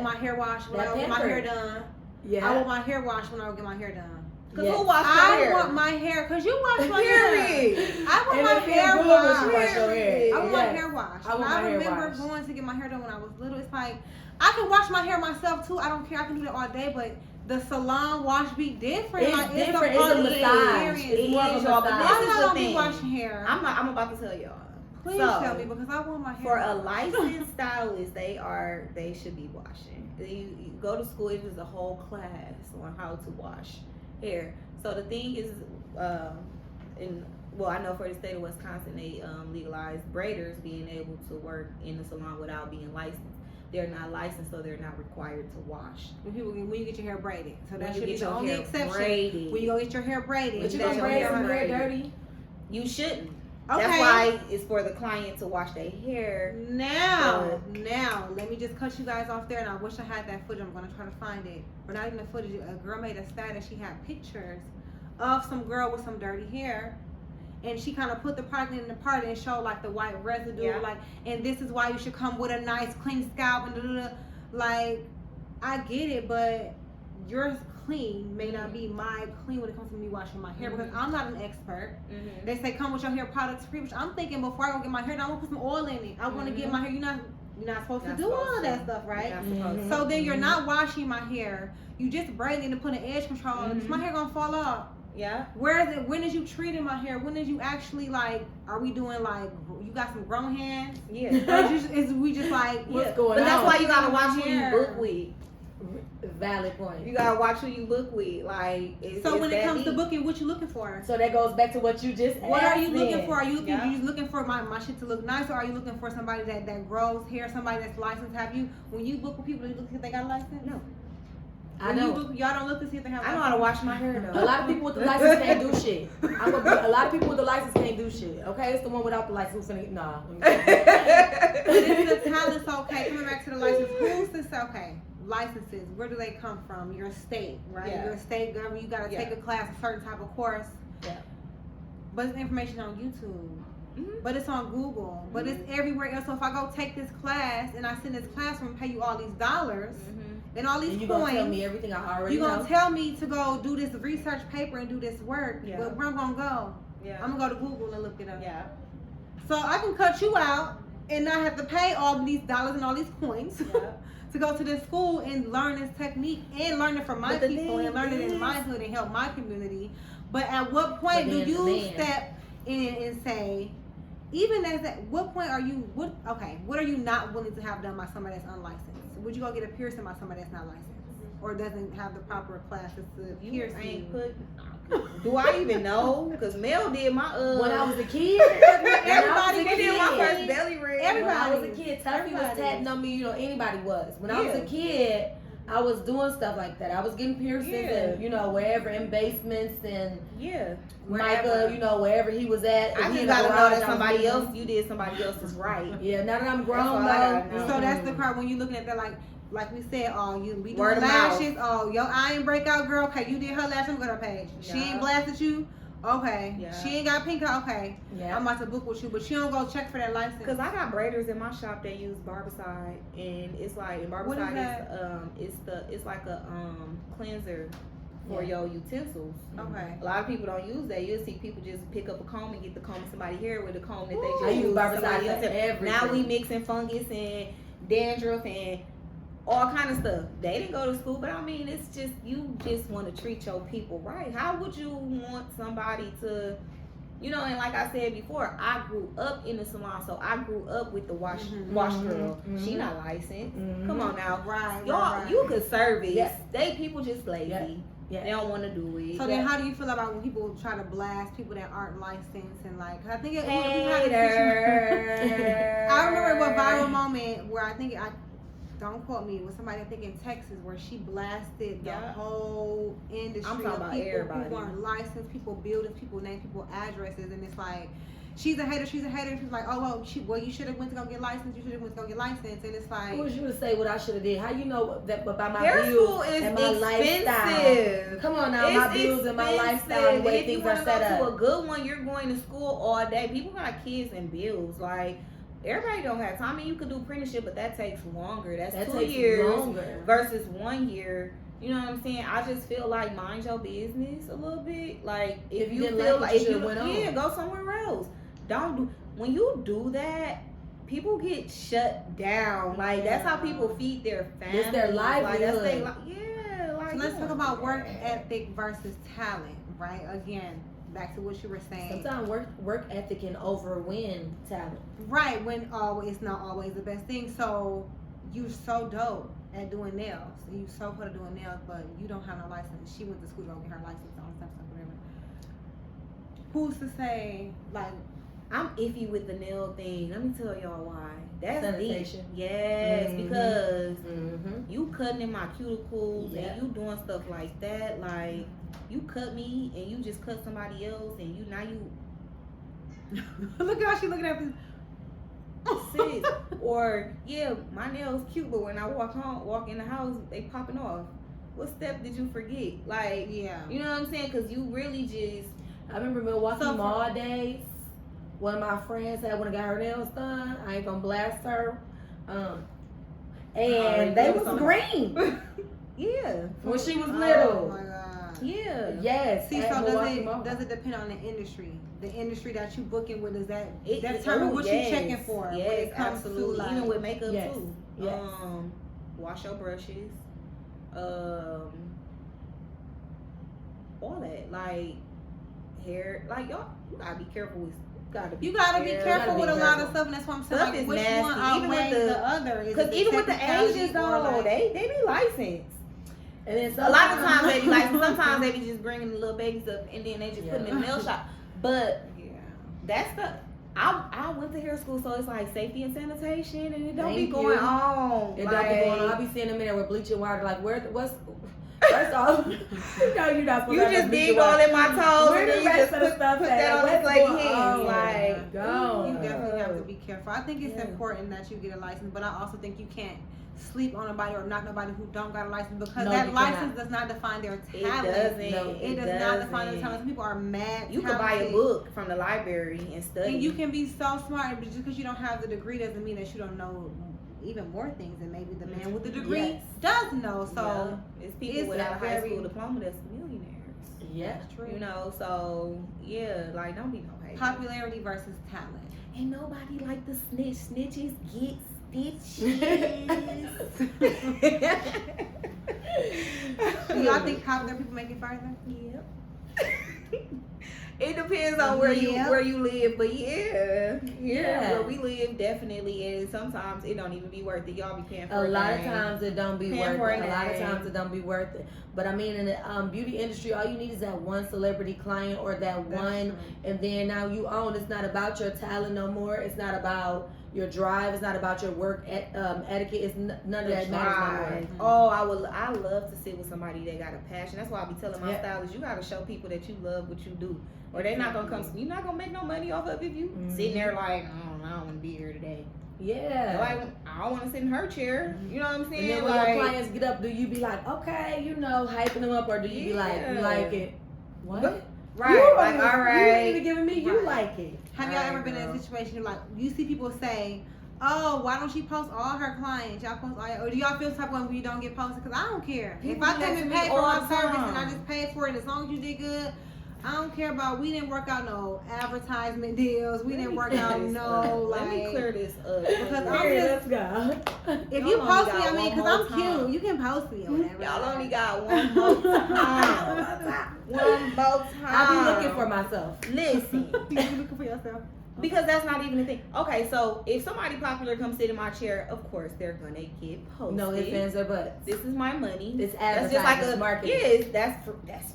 my hair washed when I get my hair done. Yeah. I want my hair washed when I get my hair done. Because who washed your hair? I want my hair, because you wash my hair. I want my hair washed. I want my hair washed. I remember going to get my hair done when I was little. It's like, I can wash my hair myself too. I don't care. I can do that all day, but the salon wash be different. It's different. It's a massage. It's more of a massage. I don't be washing hair. I'm about to tell y'all. Please tell me, because I want my hair. For a licensed stylist, they should be washing. You go to school. It is a whole class on how to wash hair. So the thing is, I know for the state of Wisconsin, they legalized braiders being able to work in the salon without being licensed. They're not licensed, so they're not required to wash. When you get your hair braided, so that should be the only exception. When you go get your hair braided, but you gonna braid some hair dirty? You shouldn't. Okay. That's why it's for the client to wash their hair. Now, let me just cut you guys off there, and I wish I had that footage. I'm gonna try to find it, or not even the footage. A girl made a status. She had pictures of some girl with some dirty hair. And she kind of put the product in the part and showed like the white residue, and this is why you should come with a nice clean scalp and like, I get it, but yours clean may not be my clean when it comes to me washing my hair, because I'm not an expert. They say come with your hair products free, which I'm thinking before I go get my hair done, I want to put some oil in it. I want to get my hair. You're not supposed to do all of that stuff, right? So then you're not washing my hair. You just braiding and putting edge control on. Is my hair gonna fall off? Yeah. Where is it? When is you treating my hair? When did you actually are we doing you got some grown hands? Yeah. Is we just like what's going on? But that's why you gotta watch who you book with. Valid point. You gotta watch who you book with. Like, so when it comes to booking, what you looking for? So that goes back to what you just asked. What are you looking for? Are you looking for my shit to look nice, or are you looking for somebody that grows hair, somebody that's licensed? When you book with people, you look if they got a license? No. I know. Y'all don't look to see if they have. I know how to wash my hair though. A lot of people with the license can't do shit. A lot of people with the license can't do shit. Okay, it's the one without the license. Nah. But it's the talent's okay. Coming back to the license, who's this? Okay, licenses. Where do they come from? Your state, right? Yeah. Your state government. You got to take a class, a certain type of course. Yeah. But it's information on YouTube. But it's on Google. But it's everywhere else. So if I go take this class and I send this classroom and pay you all these dollars. And all these and you gonna tell me everything I already know. You're gonna tell me to go do this research paper and do this work. Yeah. But where I'm gonna go? Yeah. I'm gonna go to Google and look it up. Yeah. So I can cut you out and not have to pay all these dollars and all these coins to go to this school and learn this technique and learn it from my people and learn it in my hood and help my community. But at what point do you step in and say, even at what point are you? What are you not willing to have done by somebody that's unlicensed? Would you go get a piercing by somebody that's not licensed? or doesn't have the proper classes to You pierce ain't you? do I even know? Because Mel did my When I was a kid, everybody did my first belly ring. When I was a kid, Tuffy was tatting on me, anybody was. When I was a kid, I was doing stuff like that. I was getting piercings and, wherever, in basements and Micah, wherever he was at. I just gotta know that somebody else, you did somebody else's right. Yeah, now that I'm grown though. So that's the part when you looking at that like we said, you be doing lashes, your eye ain't breakout girl, okay, you did her lashes, go to her page. She ain't blasted you, okay. Yeah. She ain't got pink eye, okay. Yeah. I'm about to book with you, but she don't go check for that license. Cause I got braiders in my shop that use barbicide, and it's like, and barbicide it's like a cleanser for your utensils. Okay. A lot of people don't use that. You'll see people just pick up a comb and get the comb in somebody's hair with a comb that they just I use barbicide for everything. Now we mixing fungus and dandruff and all kind of stuff. They didn't go to school, but I mean, it's just, you just want to treat your people right. How would you want somebody to, and like I said before, I grew up in the salon, so I grew up with the wash girl. She not licensed. Come on now. Y'all, you could service. Yes. People just lazy. Yeah. They don't want to do it. So then how do you feel about when people try to blast people that aren't licensed and I think I remember a viral moment where don't quote me, with somebody I think in Texas where she blasted the whole industry. I'm talking of about people everybody who weren't licensed, people buildings, people names, people addresses, and it's like, she's a hater. She's like, oh well, you should have went to go get licensed. You should have went to go get licensed, and it's like, who was you to say what I should have did? How you know that about my hair bills school is and my expensive. Lifestyle? Come on now, my bills and my lifestyle, the way things are set up. If you want to go to a good one, you're going to school all day. People got kids and bills, like. Everybody don't have time. I mean, you could do apprenticeship, but that takes longer. That 2 years versus 1 year. You know what I'm saying? I just feel like mind your business a little bit. Like if you feel like go somewhere else. Don't do when you do that. People get shut down. Like that's how people feed their family. It's their livelihood. So let's talk about work ethic versus talent. Right? Again. Back to what you were saying. Sometimes work ethic can overwin talent. Right, when it's not always the best thing. So you're so dope at doing nails. And you so good at doing nails, but you don't have no license. She went to school to go get her license on stuff, whatever. Who's to say, like, I'm iffy with the nail thing. Let me tell y'all why. That's sanitation. Yes, because you cutting in my cuticles and you doing stuff like that. Like, you cut me and you just cut somebody else and you look at how she looking at me. Sis. Or, my nails cute, but when I walk in the house, they popping off. What step did you forget? Like, you know what I'm saying? Because you really just... I remember Milwaukee Mall days. One of my friends had got her nails done. I ain't gonna blast her. And they was green. When she was little. Oh my God. Yes. See, so does it depend on the industry? The industry that you booking with, is that determine what you checking for? Yes, absolutely. To, even with makeup too. Yes. Wash your brushes. All that, like hair, like y'all, you gotta be careful with. You gotta be careful with a lot of stuff, and that's what I'm saying. Like, which one outweighs the other? Because even with the Asians, though, they be licensed. And then a lot of times they be licensed. Sometimes they be just bringing the little babies up, and then they just put them in the nail shop. But that's the. I went to hair school, so it's like safety and sanitation, and it don't be going on. It don't be going on. I be seeing them in there with bleaching water. Like, what's first off, you're not supposed you just dig all in my toes and then you just put that on this lady's hands. You definitely have to be careful. I think it's important that you get a license, but I also think you can't sleep on nobody or knock nobody who don't got a license, because that license does not define their talent. It does not define their talent. Some people are mad. You can buy a book from the library and study. And you can be so smart, but just because you don't have the degree doesn't mean that you don't know even more things than maybe the man with the degree does know. So it's people without a high school diploma that's millionaires. Yeah, that's true. So like don't be no hater. Popularity versus talent. Ain't nobody like the snitch. Snitches get stitches. Do y'all think popular people make it farther? Yep. It depends on where you live, but where we live definitely is. Sometimes it don't even be worth it. Y'all be paying for a lot of times it don't be worth it. A lot of times it don't be worth it. But I mean, in the beauty industry, all you need is that one celebrity client or that one, and then now you own. It's not about your talent no more. It's not about your drive. It's not about your work etiquette. It's none of that matters no more. Oh, I love to sit with somebody that got a passion. That's why I be telling my stylists, you gotta show people that you love what you do, or they're not gonna come. You're not gonna make no money off of it if you sitting there like, I don't want to be here today. Yeah. Like, I don't want to sit in her chair. You know what I'm saying? And then when your clients get up, do you be like, okay, hyping them up, or do you be like, you like it? What? Right. Like, all right. You ain't even giving me, you like it. Have y'all ever been in a situation like you see people say, oh, why don't she post all her clients? Y'all post all or do y'all feel type when you don't get posted? Because I don't care. If I come and pay for my service and I just paid for it, as long as you did good, I don't care about, we didn't work out no advertisement deals. We didn't work out no, Let me clear this up. Because I'm just, if you post me, I mean, because I'm cute. You can post me or whatever. Y'all only got one more time. One more time. I be looking for myself. Listen. You be looking for yourself. Because that's not even a thing. Okay, so if somebody popular comes sit in my chair, of course they're gonna get posted. No ifs, ands, or buts. This is my money. It's advertising. That's just like a marketing. Yes, that's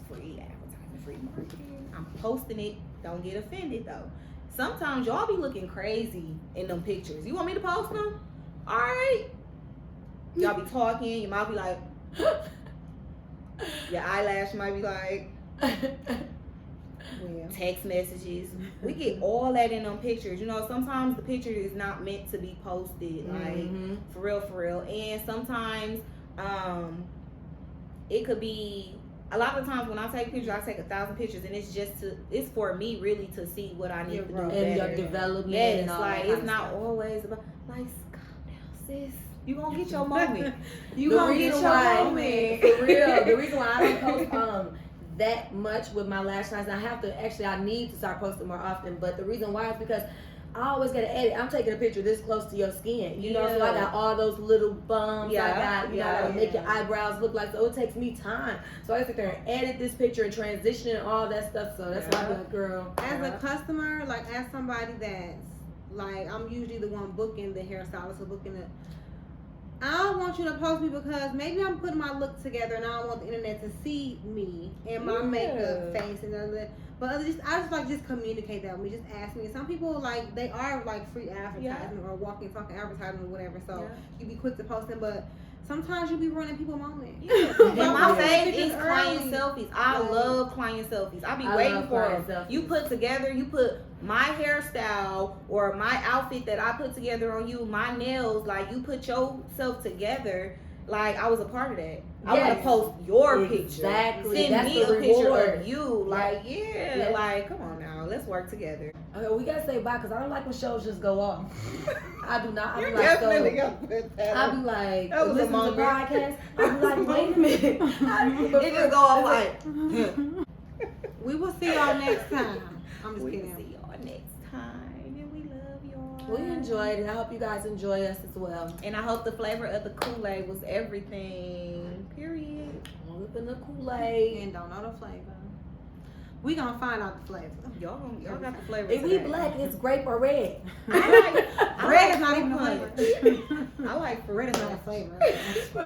free advertising, free marketing. I'm posting it. Don't get offended though. Sometimes y'all be looking crazy in them pictures. You want me to post them? All right. Y'all be talking. Your mouth be like. Your eyelash might be like. Text messages. We get all that in them pictures. You know, sometimes the picture is not meant to be posted. Like for real. And sometimes it could be a lot of times when I take pictures, I take 1,000 pictures, and it's for me really to see what I need to do and better. your development. Yes, and all like that it's not always about like calm down, sis. You gonna get your moment. You the gonna get your moment. For real. The reason why I don't post that much with my lash lines, I need to start posting more often. But the reason why is because I always gotta edit. I'm taking a picture this close to your skin, you know, so I got all those little bumps. I gotta make your eyebrows look like, so it takes me time. So I sit there and edit this picture and transition and all that stuff. So that's why I'm like, girl. As a customer, like as somebody that's like, I'm usually the one booking the hairstylist or booking it. I don't want you to post me because maybe I'm putting my look together and I don't want the internet to see me and my makeup face and all that. But I just communicate that with me. Just ask me. Some people like they are like free advertisement or walking talking advertisement or whatever. So you be quick to post them, but sometimes you be running people moments. And my face is client selfies. I love client selfies. I be waiting for them. You put my hairstyle or my outfit that I put together on you, my nails, like you put yourself together. Like I was a part of that. I want to post your picture. Exactly. Send me a picture of you. Like like come on now, let's work together. Okay, we gotta say bye because I don't like when shows just go off. I do not. I You're be like, definitely gonna put that. I be like, that was listen a to podcast. I be like, wait a minute. It just go off like. We will see y'all next time. I'm just We kidding. will see y'all next time, and we love y'all. We enjoyed it. I hope you guys enjoy us as well. And I hope the flavor of the Kool-Aid was everything. Period. Whip in the Kool-Aid. And don't know the flavor. We gonna find out the flavor. Y'all got the flavor. If we black, it's grape or red. Red is not even a flavor. I like Red is not a flavor.